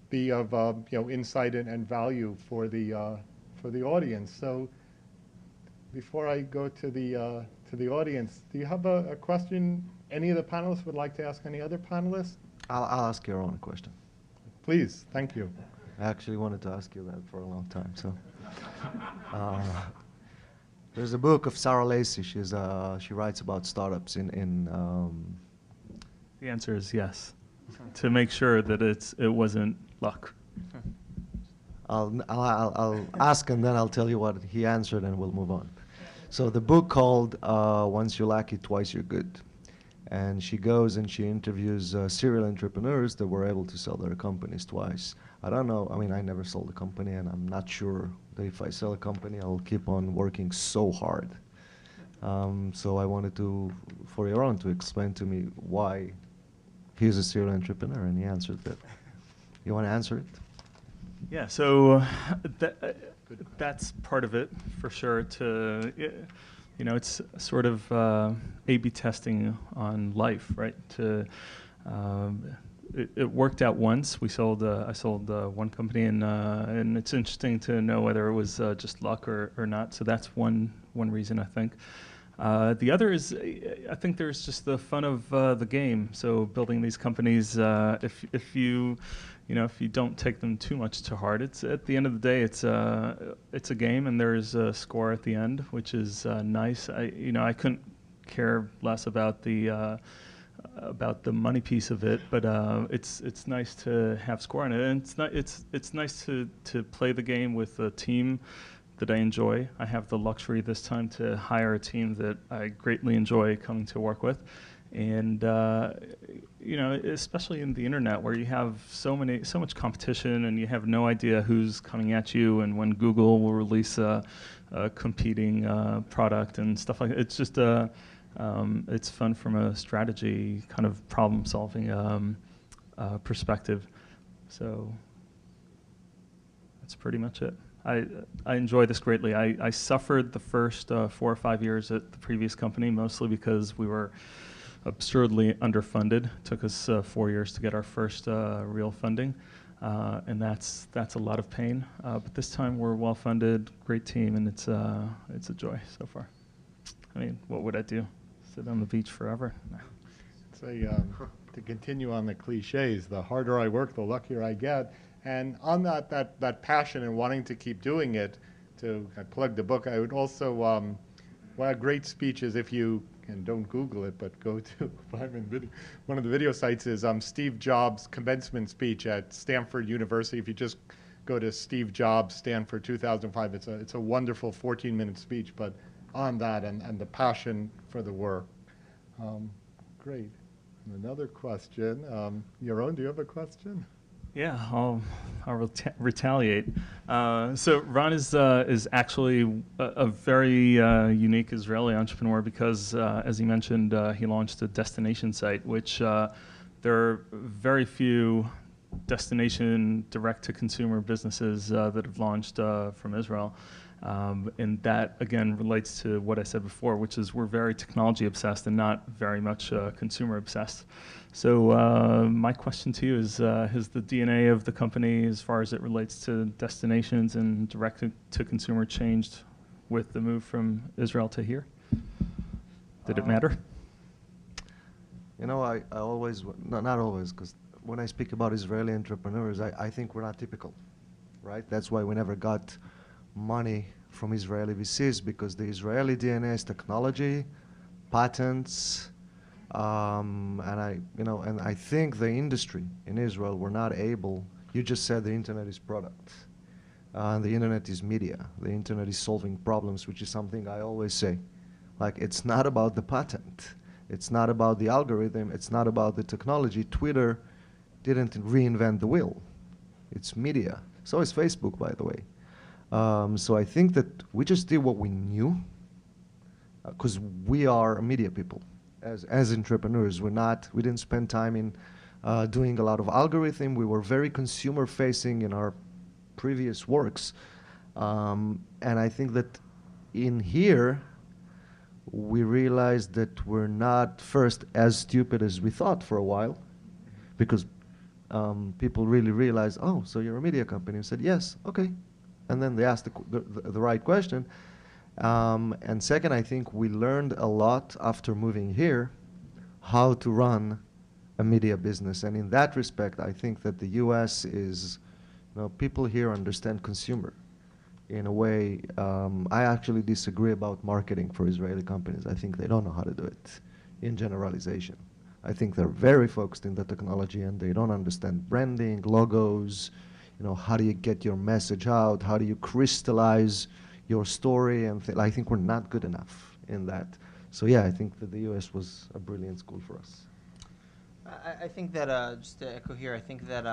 be of you know, insight and value for the audience. So before I go to the audience, do you have a question any of the panelists would like to ask any other panelists? I'll ask your own question. Please, thank you. I actually wanted to ask you that for a long time. So, there's a book of Sarah Lacy. She writes about startups in The answer is yes. To make sure that it wasn't luck. I'll ask and then I'll tell you what he answered and we'll move on. So the book called Once You're Lucky, Twice You're Good. And she goes and she interviews serial entrepreneurs that were able to sell their companies twice. I don't know, I mean, I never sold a company, and I'm not sure that if I sell a company, I'll keep on working so hard. So I wanted for Yaron to explain to me why he's a serial entrepreneur, and he answered that. You want to answer it? Yeah, so that's part of it, for sure. You know, it's sort of A/B testing on life, right? It worked out once. I sold one company, and it's interesting to know whether it was just luck or not. So that's one reason, I think. The other is, I think there's just the fun of the game. So building these companies, if you don't take them too much to heart, it's at the end of the day, it's a game, and there's a score at the end, which is nice. I couldn't care less about the money piece of it, but it's nice to have score on it, and it's nice to play the game with a team that I enjoy. I have the luxury this time to hire a team that I greatly enjoy coming to work with. And especially in the internet, where you have so much competition, and you have no idea who's coming at you, and when Google will release a competing product and stuff like that. It's just it's fun from a strategy kind of problem-solving perspective. So that's pretty much it. I enjoy this greatly. I suffered the first 4 or 5 years at the previous company, mostly because we were absurdly underfunded. It took us 4 years to get our first real funding, and that's a lot of pain. But this time we're well funded, great team, and it's a joy so far. I mean, what would I do? Sit on the beach forever? No. To continue on the cliches, the harder I work, the luckier I get. And on that passion and wanting to keep doing it, I plug the book. I would also, one of great speeches, if you, and don't Google it, but go to one of the video sites, is Steve Jobs' commencement speech at Stanford University. If you just go to Steve Jobs, Stanford 2005, it's a wonderful 14-minute speech, but on that and the passion for the work. Great. And another question. Yaron, do you have a question? Yeah, I'll retaliate. So Ron is actually a very unique Israeli entrepreneur because, as he mentioned, he launched a destination site, which there are very few destination direct-to-consumer businesses that have launched from Israel. And that, again, relates to what I said before, which is we're very technology-obsessed and not very much consumer-obsessed. So my question to you is, has the DNA of the company, as far as it relates to destinations and direct-to-consumer, changed with the move from Israel to here? Did it matter? You know, I always, no, not always, because when I speak about Israeli entrepreneurs, I think we're not typical, right? That's why we never got money from Israeli VCs, because the Israeli DNA is technology, patents, and I think the industry in Israel were not able. You just said the internet is product, the internet is media, the internet is solving problems, which is something I always say. Like, it's not about the patent, it's not about the algorithm, it's not about the technology. Twitter didn't reinvent the wheel. It's media. So is Facebook, by the way. So I think that we just did what we knew, because we are media people. As entrepreneurs, we didn't spend time in doing a lot of algorithm. We were very consumer facing in our previous works. And I think that in here, we realized that we're not first as stupid as we thought for a while, because people really realized, oh, so you're a media company. We said, yes, okay. And then they asked the right question. And second, I think we learned a lot after moving here how to run a media business. And in that respect, I think that the US is, people here understand consumer in a way. I actually disagree about marketing for Israeli companies. I think they don't know how to do it in generalization. I think they're very focused in the technology and they don't understand branding, logos, how do you get your message out? How do you crystallize your story? And I think we're not good enough in that. So yeah, I think that the US was a brilliant school for us. I think that, just to echo here, I think that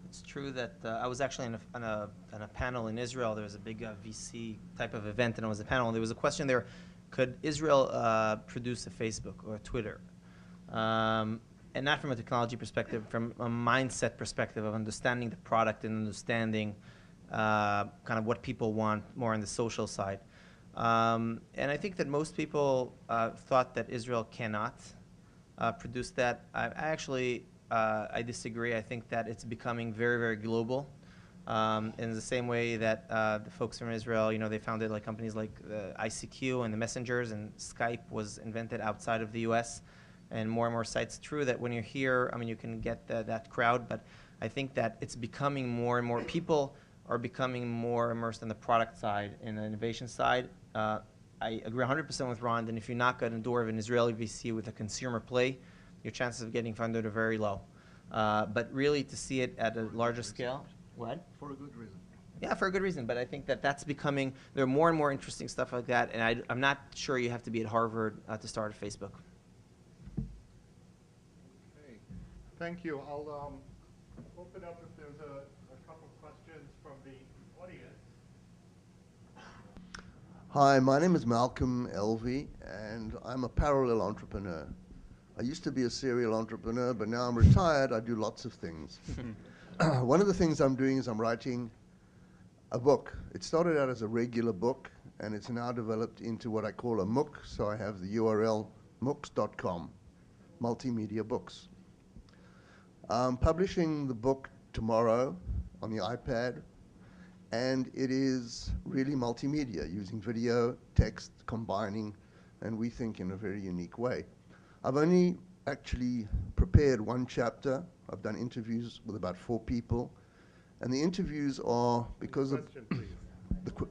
it's true that I was actually on a panel in Israel. There was a big VC type of event, and it was a panel, and there was a question there, could Israel produce a Facebook or a Twitter? And not from a technology perspective, from a mindset perspective of understanding the product and understanding kind of what people want more on the social side. And I think that most people thought that Israel cannot produce that. I disagree. I think that it's becoming very, very global. In the same way that the folks from Israel, they founded like companies like ICQ and the messengers, and Skype was invented outside of the US. And more sites. True that when you're here, you can get that crowd, but I think that it's becoming more and more, people are becoming more immersed in the product side and the innovation side. I agree 100% with Ron, and if you knock on the door of an Israeli VC with a consumer play, your chances of getting funded are very low. But really to see it at a larger scale, what? For a good reason. Yeah, for a good reason, but I think that that's becoming, there are more and more interesting stuff like that, and I'm not sure you have to be at Harvard to start a Facebook. Thank you. I'll open up if there's a couple questions from the audience. Hi, my name is Malcolm Elvey, and I'm a parallel entrepreneur. I used to be a serial entrepreneur, but now I'm retired. I do lots of things. One of the things I'm doing is I'm writing a book. It started out as a regular book, and it's now developed into what I call a MOOC, so I have the URL moocs.com, multimedia books. I'm publishing the book tomorrow on the iPad, and it is really multimedia, using video, text, combining, and we think in a very unique way. I've only actually prepared one chapter. I've done interviews with about 4 people, and the interviews are because of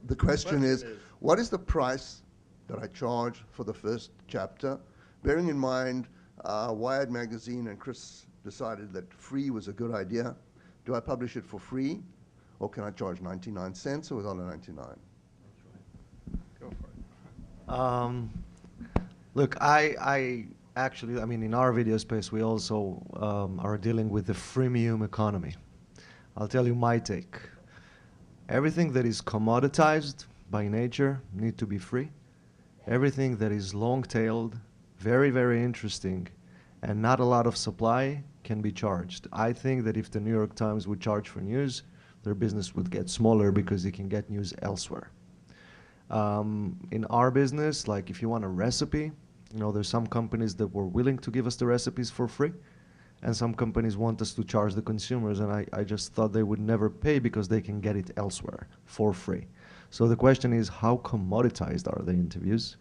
the question is, what is the price that I charge for the first chapter? Bearing in mind, Wired Magazine and Chris decided that free was a good idea. Do I publish it for free, or can I charge 99 cents or $1.99? Go for it. Look, I actually, in our video space, we also are dealing with the freemium economy. I'll tell you my take. Everything that is commoditized by nature need to be free. Everything that is long-tailed, very, very interesting, and not a lot of supply can be charged. I think that if the New York Times would charge for news, their business would get smaller because they can get news elsewhere. In our business, like if you want a recipe, there's some companies that were willing to give us the recipes for free, and some companies want us to charge the consumers, and I just thought they would never pay because they can get it elsewhere for free. So the question is, how commoditized are the interviews?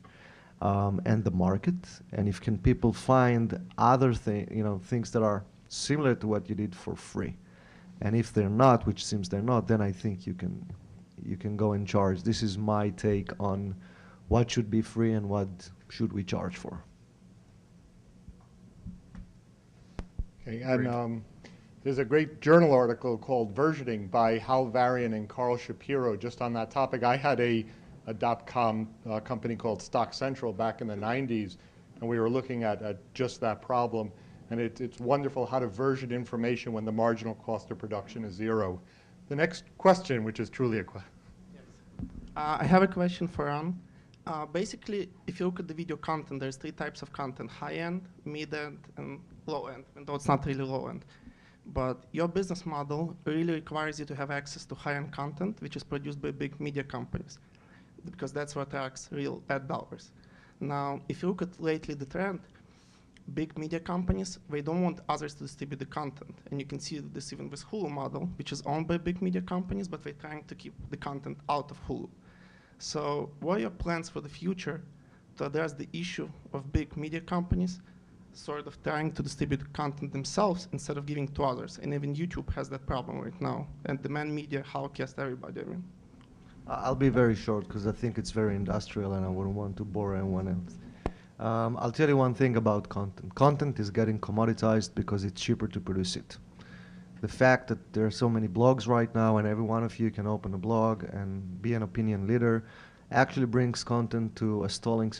and the market, and if can people find other things that are similar to what you did for free, and if they're not, which seems they're not, then I think you can go and charge. This is my take on what should be free and what should we charge for. Okay, and there's a great journal article called Versioning by Hal Varian and Carl Shapiro just on that topic. I had a .com company called Stock Central back in the 90s, and we were looking at just that problem. And it's wonderful how to version information when the marginal cost of production is zero. The next question, which is truly a question. I have a question for Ron. Basically, if you look at the video content, there's 3 types of content: high-end, mid-end, and low-end, though it's not really low-end. But your business model really requires you to have access to high-end content, which is produced by big media companies, because that's what attracts real ad dollars. Now, if you look at lately the trend, big media companies, they don't want others to distribute the content. And you can see this even with Hulu model, which is owned by big media companies, but they're trying to keep the content out of Hulu. So what are your plans for the future to address the issue of big media companies sort of trying to distribute content themselves instead of giving to others? And even YouTube has that problem right now. And demand media outcasts everybody, I mean. I'll be very short because I think it's very industrial and I wouldn't want to bore anyone else. I'll tell you one thing about content. Content is getting commoditized because it's cheaper to produce it. The fact that there are so many blogs right now and every one of you can open a blog and be an opinion leader actually brings content to a stalling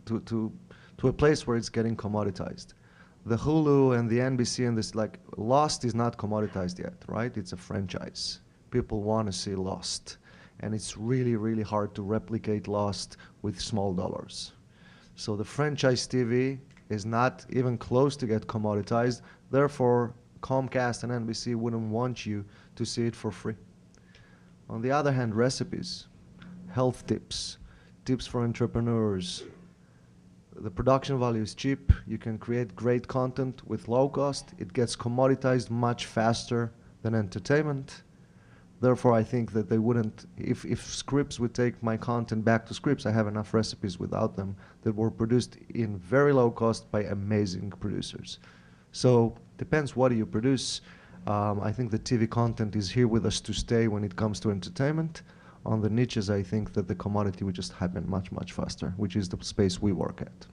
to a place where it's getting commoditized. The Hulu and the NBC and this, like, Lost is not commoditized yet, right? It's a franchise. People want to see Lost. And it's really, really hard to replicate Lost with small dollars. So the franchise TV is not even close to get commoditized. Therefore, Comcast and NBC wouldn't want you to see it for free. On the other hand, recipes, health tips, tips for entrepreneurs. The production value is cheap. You can create great content with low cost. It gets commoditized much faster than entertainment. Therefore, I think that they wouldn't, if Scripps would take my content back to Scripps, I have enough recipes without them that were produced in very low cost by amazing producers. So, depends what do you produce. I think the TV content is here with us to stay when it comes to entertainment. On the niches, I think that the commodity would just happen much, much faster, which is the space we work at.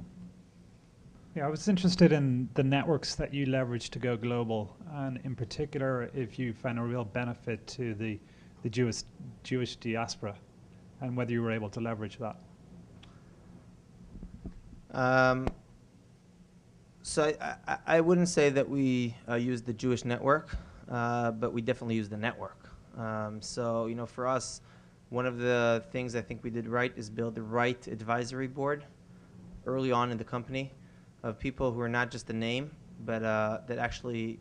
Yeah, I was interested in the networks that you leverage to go global, and in particular, if you found a real benefit to the Jewish diaspora, and whether you were able to leverage that. So I wouldn't say that we use the Jewish network, but we definitely use the network. So, you know, for us, one of the things I think we did right is build the right advisory board early on in the company of people who are not just a name, but that actually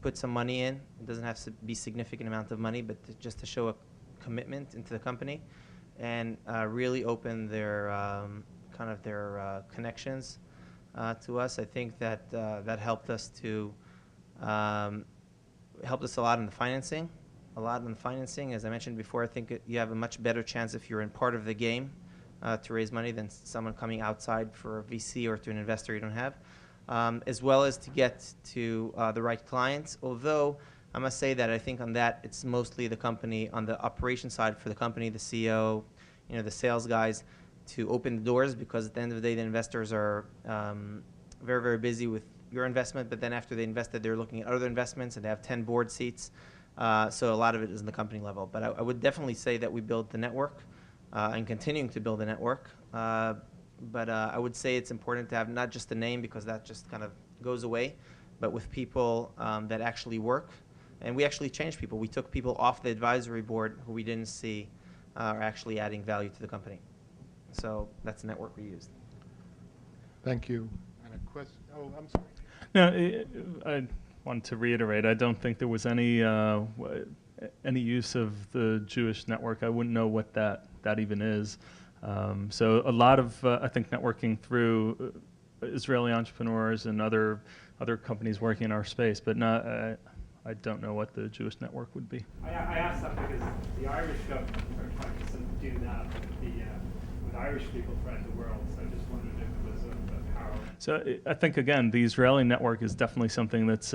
put some money in. It doesn't have to be significant amount of money, but just to show a commitment into the company and really open their kind of their connections to us. I think that that helped us to helped us a lot in the financing. As I mentioned before, I think you have a much better chance if you're in part of the game to raise money than someone coming outside for a VC or to an investor you don't have, as well as to get to the right clients. Although I must say that I think on that it's mostly the company on the operation side for the company, the CEO, you know, the sales guys, to open the doors, because at the end of the day the investors are very, very busy with your investment, but then after they invested they're looking at other investments and they have 10 board seats. So a lot of it is in the company level. But I would definitely say that we built the network and continuing to build the network. But I would say it's important to have not just a name, because that just kind of goes away, but with people that actually work. And we actually changed people. We took people off the advisory board who we didn't see are actually adding value to the company. So that's the network we used. Thank you. And a question. Oh, I'm sorry. No, I wanted to reiterate, I don't think there was any use of the Jewish network. I wouldn't know what that even is. So a lot of, I think, networking through Israeli entrepreneurs and other companies working in our space, but not, I don't know what the Jewish network would be. I asked that because the Irish government are trying to do that with Irish people throughout the world. So I just wondered if it was a power. So I think, again, the Israeli network is definitely something that's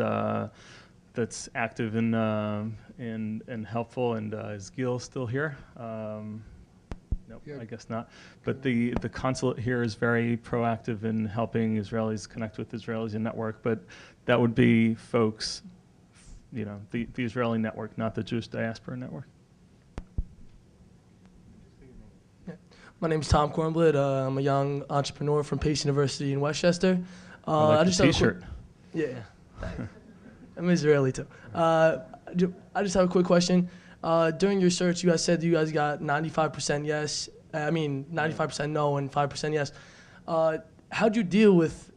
active and helpful. And is Gil still here? Nope, Yeah. I guess not. But the consulate here is very proactive in helping Israelis connect with Israelis in network. But that would be folks, the Israeli network, not the Jewish diaspora network. My name is Tom Kornblit. I'm a young entrepreneur from Pace University in Westchester. I like the T-shirt. Yeah, I'm Israeli too. I just have a quick question. During your search, you guys said you guys got 95% yes. 95% no and 5% yes. How'd you deal with?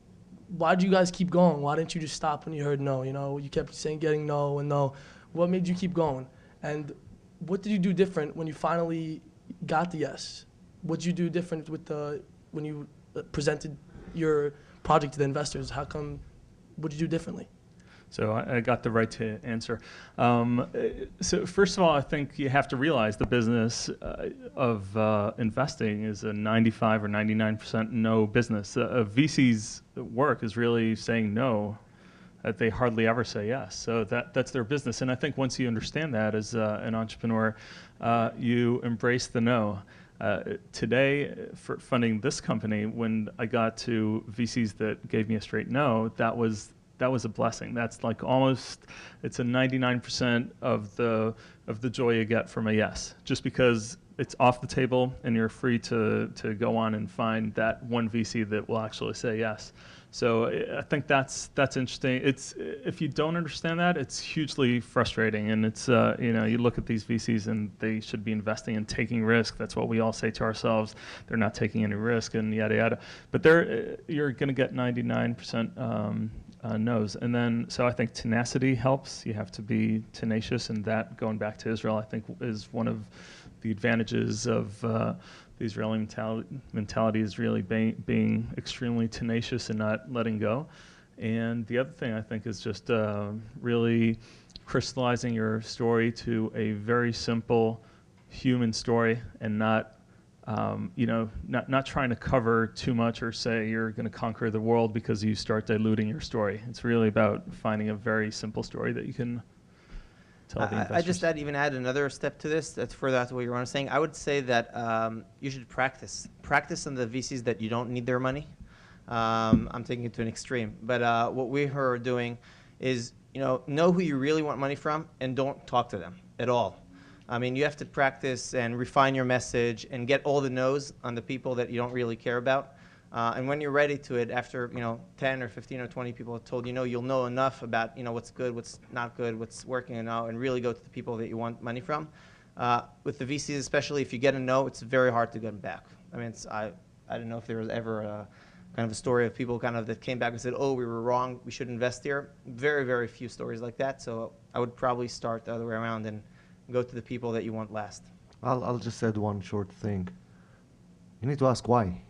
Why did you guys keep going? Why didn't you just stop when you heard no? You kept saying getting no and no. What made you keep going? And what did you do different when you finally got the yes? What did you do different with when you presented your project to the investors? How come? What did you do differently? So I got the right to answer. So first of all, I think you have to realize the business of investing is a 95 or 99% no business. A VC's work is really saying no. They hardly ever say yes. So that's their business. And I think once you understand that as an entrepreneur, you embrace the no. Today, for funding this company, when I got to VCs that gave me a straight no, that was a blessing. That's like it's a 99% of the joy you get from a yes, just because it's off the table and you're free to go on and find that one VC that will actually say yes. So I think that's interesting. If you don't understand that, it's hugely frustrating. And it's you look at these VCs and they should be investing and taking risk. That's what we all say to ourselves. They're not taking any risk and yada yada. But you're going to get 99% no's. And then so I think tenacity helps. You have to be tenacious, and that, going back to Israel, I think is one of the advantages of the Israeli mentality is really being extremely tenacious and not letting go. And the other thing I think is just really crystallizing your story to a very simple human story, and not trying to cover too much or say you're going to conquer the world because you start diluting your story. It's really about finding a very simple story that you can tell the investors. I just add another step to this that's further out to what you're saying. I would say that you should practice on the VCs that you don't need their money. I'm taking it to an extreme, but what we are doing is know who you really want money from and don't talk to them at all. I mean, you have to practice and refine your message and get all the no's on the people that you don't really care about. And when you're ready to it, after 10 or 15 or 20 people have told you'll know enough about what's good, what's not good, what's working and really go to the people that you want money from. With the VCs, especially, if you get a no, it's very hard to get them back. I mean, I don't know if there was ever kind of a story of people that came back and said, "Oh, we were wrong. We should invest here." Very, very few stories like that. So I would probably start the other way around and go to the people that you want last. I'll just add one short thing. You need to ask why.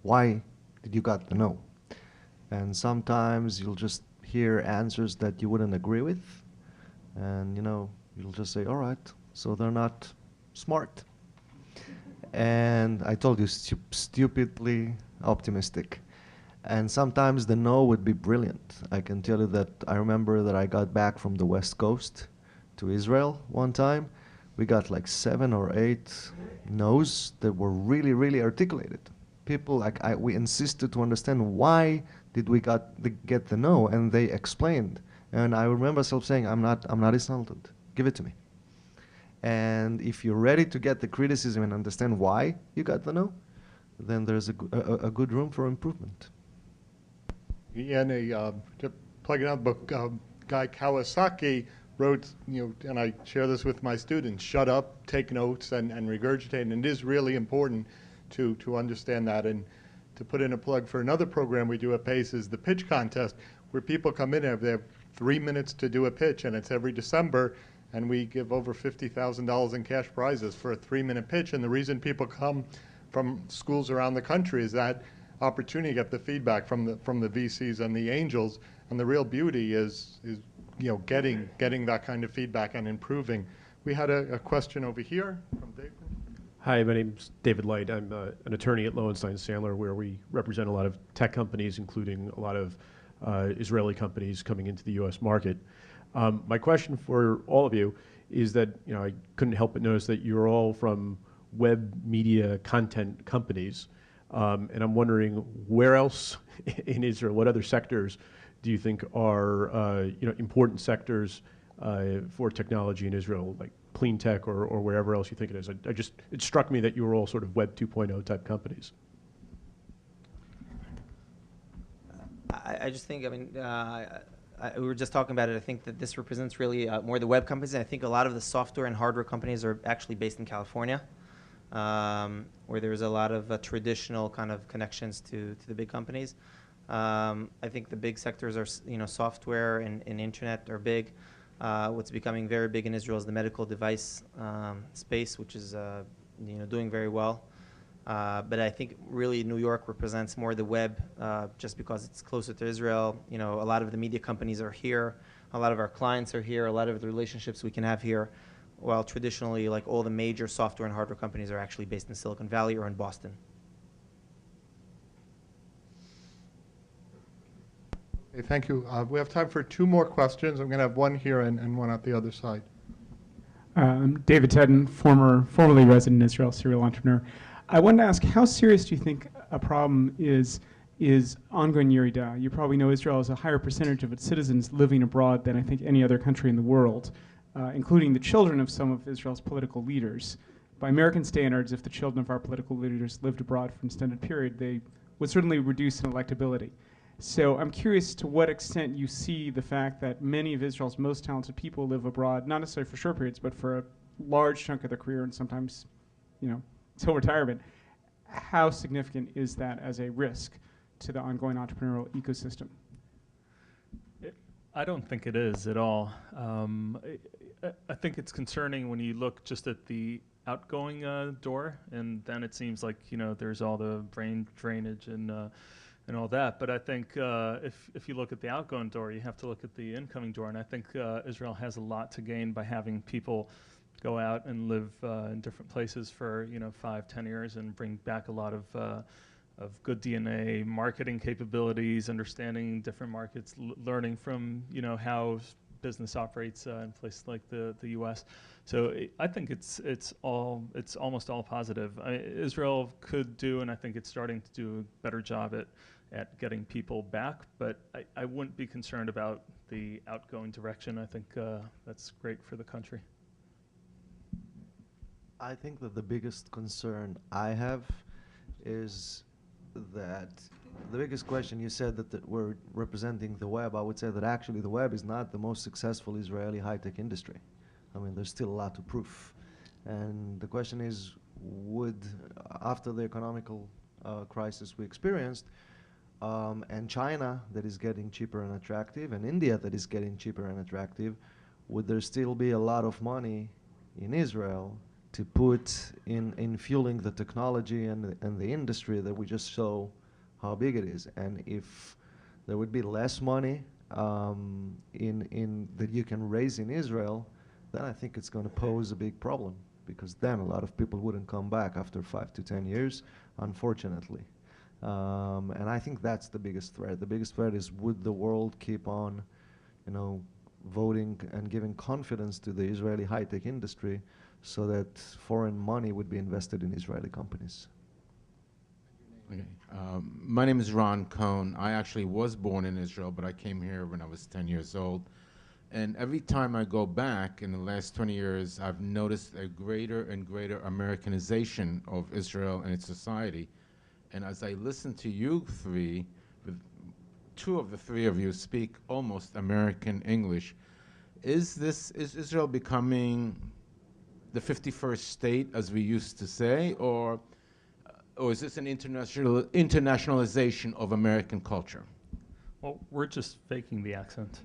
Why did you got the no? And sometimes you'll just hear answers that you wouldn't agree with, and you'll just say, all right, so they're not smart. And I told you, stupidly optimistic. And sometimes the no would be brilliant. I can tell you that I remember that I got back from the West Coast to Israel one time. We got like 7 or 8 no's that were really, really articulated. People we insisted to understand why did we get the no, and they explained. And I remember myself saying, I'm not insulted. Give it to me. And if you're ready to get the criticism and understand why you got the no, then there's a good room for improvement. Yeah, and to plug another book, guy Kawasaki wrote, and I share this with my students: shut up, take notes, and regurgitate. And it is really important to understand that. And to put in a plug for another program we do at PACE is the pitch contest, where people come in and they have 3 minutes to do a pitch, and it's every December, and we give over $50,000 in cash prizes for a 3-minute pitch. And the reason people come from schools around the country is that opportunity to get the feedback from the VCs and the angels. And the real beauty is getting that kind of feedback and improving. We had a question over here from Dave. Hi, my name's David Light. I'm an attorney at Lowenstein Sandler, where we represent a lot of tech companies, including a lot of Israeli companies coming into the U.S. market. My question for all of you is that, you know, I couldn't help but notice that you're all from web media content companies, and I'm wondering where else in Israel, what other sectors do you think are you know, important sectors for technology in Israel, like clean tech or wherever else you think it is? It struck me that you were all sort of Web 2.0 type companies. I just think, I mean, we were just talking about it. I think that this represents really more the web companies. And I think a lot of the software and hardware companies are actually based in California, where there's a lot of traditional kind of connections to the big companies. I think the big sectors are, you know, software and internet are big. What's becoming very big in Israel is the medical device space, which is you know, doing very well. But I think really New York represents more the web, just because it's closer to Israel. You know, a lot of the media companies are here. A lot of our clients are here. A lot of the relationships we can have here. While traditionally, like all the major software and hardware companies are actually based in Silicon Valley or in Boston. Okay, thank you. We have time for 2 more questions. I'm going to have one here and one at the other side. David Tedden, formerly resident in Israel, serial entrepreneur. I wanted to ask, how serious do you think a problem is ongoing Yerida? You probably know Israel has a higher percentage of its citizens living abroad than I think any other country in the world, including the children of some of Israel's political leaders. By American standards, if the children of our political leaders lived abroad for an extended period, they would certainly reduce in electability. So I'm curious to what extent you see the fact that many of Israel's most talented people live abroad, not necessarily for short periods, but for a large chunk of their career and sometimes, you know, till retirement. How significant is that as a risk to the ongoing entrepreneurial ecosystem? I don't think it is at all. I think it's concerning when you look just at the outgoing door, and then it seems like, you know, there's all the brain drainage and all that. But I think if you look at the outgoing door, you have to look at the incoming door. And I think Israel has a lot to gain by having people go out and live in different places for, you know, 5-10 years and bring back a lot of good DNA, marketing capabilities, understanding different markets, learning from, you know, how business operates in places like the U.S. So I think it's almost all positive. Israel could do, and I think it's starting to do a better job at getting people back, but I wouldn't be concerned about the outgoing direction. I think that's great for the country. I think that the biggest concern I have is that the biggest question, you said that we're representing the web. I would say that actually the web is not the most successful Israeli high-tech industry. I mean, there's still a lot to prove. And the question is, after the economical crisis we experienced, and China that is getting cheaper and attractive, and India that is getting cheaper and attractive, would there still be a lot of money in Israel to put in fueling the technology and the industry that we just saw how big it is? And if there would be less money that you can raise in Israel, then I think it's going to pose a big problem, because then a lot of people wouldn't come back after 5 to 10 years, unfortunately. And I think that's the biggest threat. The biggest threat is, would the world keep on, you know, voting and giving confidence to the Israeli high-tech industry so that foreign money would be invested in Israeli companies? Okay. My name is Ron Cohn. I actually was born in Israel, but I came here when I was 10 years old. And every time I go back in the last 20 years, I've noticed a greater and greater Americanization of Israel and its society. And as I listen to you three, with 2 of the 3 of you speak almost American English, is Israel becoming the 51st state, as we used to say, or is this an internationalization of American culture? Well, we're just faking the accent.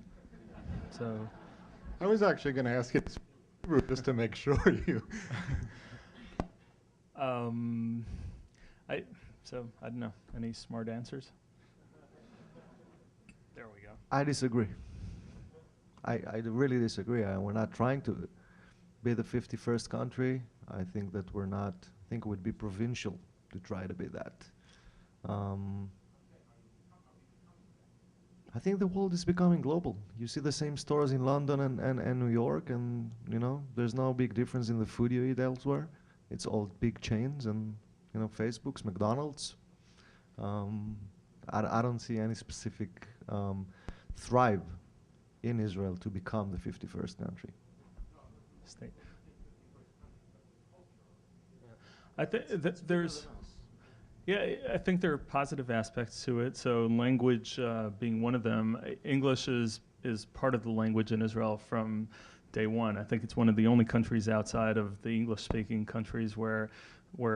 So I was actually going to ask you this just to make sure you. I don't know. Any smart answers? There we go. I disagree. I really disagree. We're not trying to be the 51st country. I think that we're not think it would be provincial to try to be that. I think the world is becoming global. You see the same stores in London and New York, and you know, there's no big difference in the food you eat elsewhere. It's all big chains and, you know, Facebook's, McDonald's. I don't see any specific thrive in Israel to become the 51st country. State. I think that there's, yeah, I think there are positive aspects to it. So language being one of them. English is part of the language in Israel from day one. I think it's one of the only countries outside of the English-speaking countries where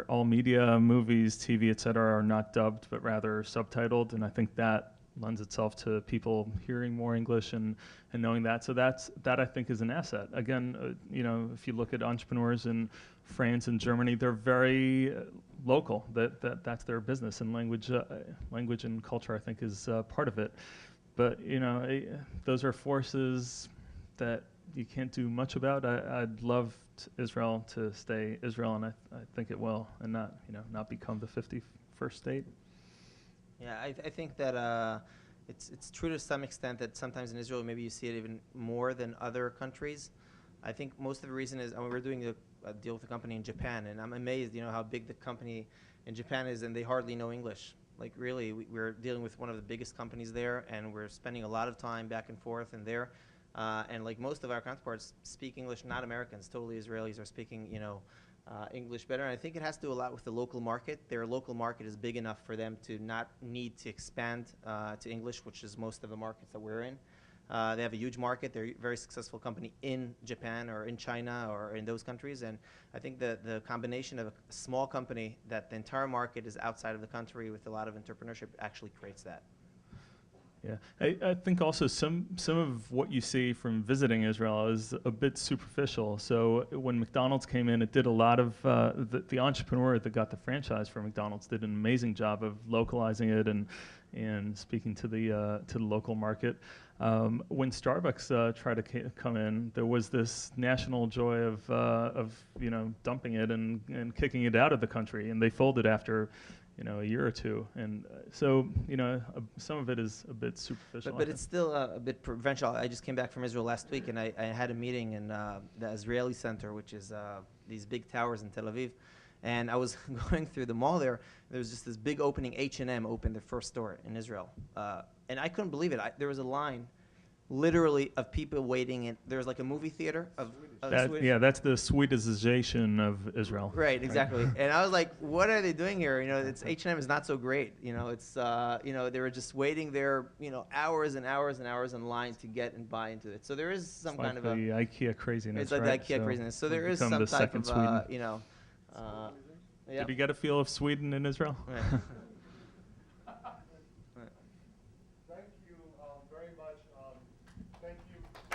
all media, movies, TV, et cetera, are not dubbed, but rather subtitled. And I think that lends itself to people hearing more English and knowing that. So that I think is an asset. Again, you know, if you look at entrepreneurs in France and Germany, they're very local. That's their business, and language and culture, I think, is part of it. But you know, those are forces that you can't do much about. I'd love Israel to stay Israel, and I think it will, and not become the 51st state. Yeah, I think that it's true to some extent that sometimes in Israel maybe you see it even more than other countries. I think most of the reason is, I mean, we're doing a deal with a company in Japan, and I'm amazed, you know, how big the company in Japan is, and they hardly know English. Like really, we're dealing with one of the biggest companies there, and we're spending a lot of time back and forth and there. And like most of our counterparts speak English, not Americans, totally Israelis are speaking, you know, English better. And I think it has to do a lot with the local market. Their local market is big enough for them to not need to expand to English, which is most of the markets that we're in. They have a huge market. They're a very successful company in Japan or in China or in those countries. And I think the combination of a small company that the entire market is outside of the country with a lot of entrepreneurship actually creates that. Yeah, I think also some of what you see from visiting Israel is a bit superficial. So when McDonald's came in, it did a lot of the entrepreneur that got the franchise for McDonald's did an amazing job of localizing it and speaking to the local market. When Starbucks tried to come in, there was this national joy of you know, dumping it and kicking it out of the country, and they folded after, you know, a year or two. And so, you know, some of it is a bit superficial. But it's still a bit provincial. I just came back from Israel last week, and I had a meeting in the Israeli Center, which is these big towers in Tel Aviv. And I was going through the mall there. There was just this big opening. H&M opened their first store in Israel. And I couldn't believe it. There was a line literally of people waiting. And there was like a movie theater of Swedish. Yeah, that's the Swedishization of Israel. Right, exactly. And I was like, what are they doing here? You know, H&M is not so great. You know, it's, you know, they were just waiting there, you know, hours and hours and hours in line to get and buy into it. So there is some kind of the IKEA craziness. It's like right? the IKEA craziness. So there is some the type second of, you know. Did you get a feel of Sweden in Israel? Right. Thank you very much. Thank you.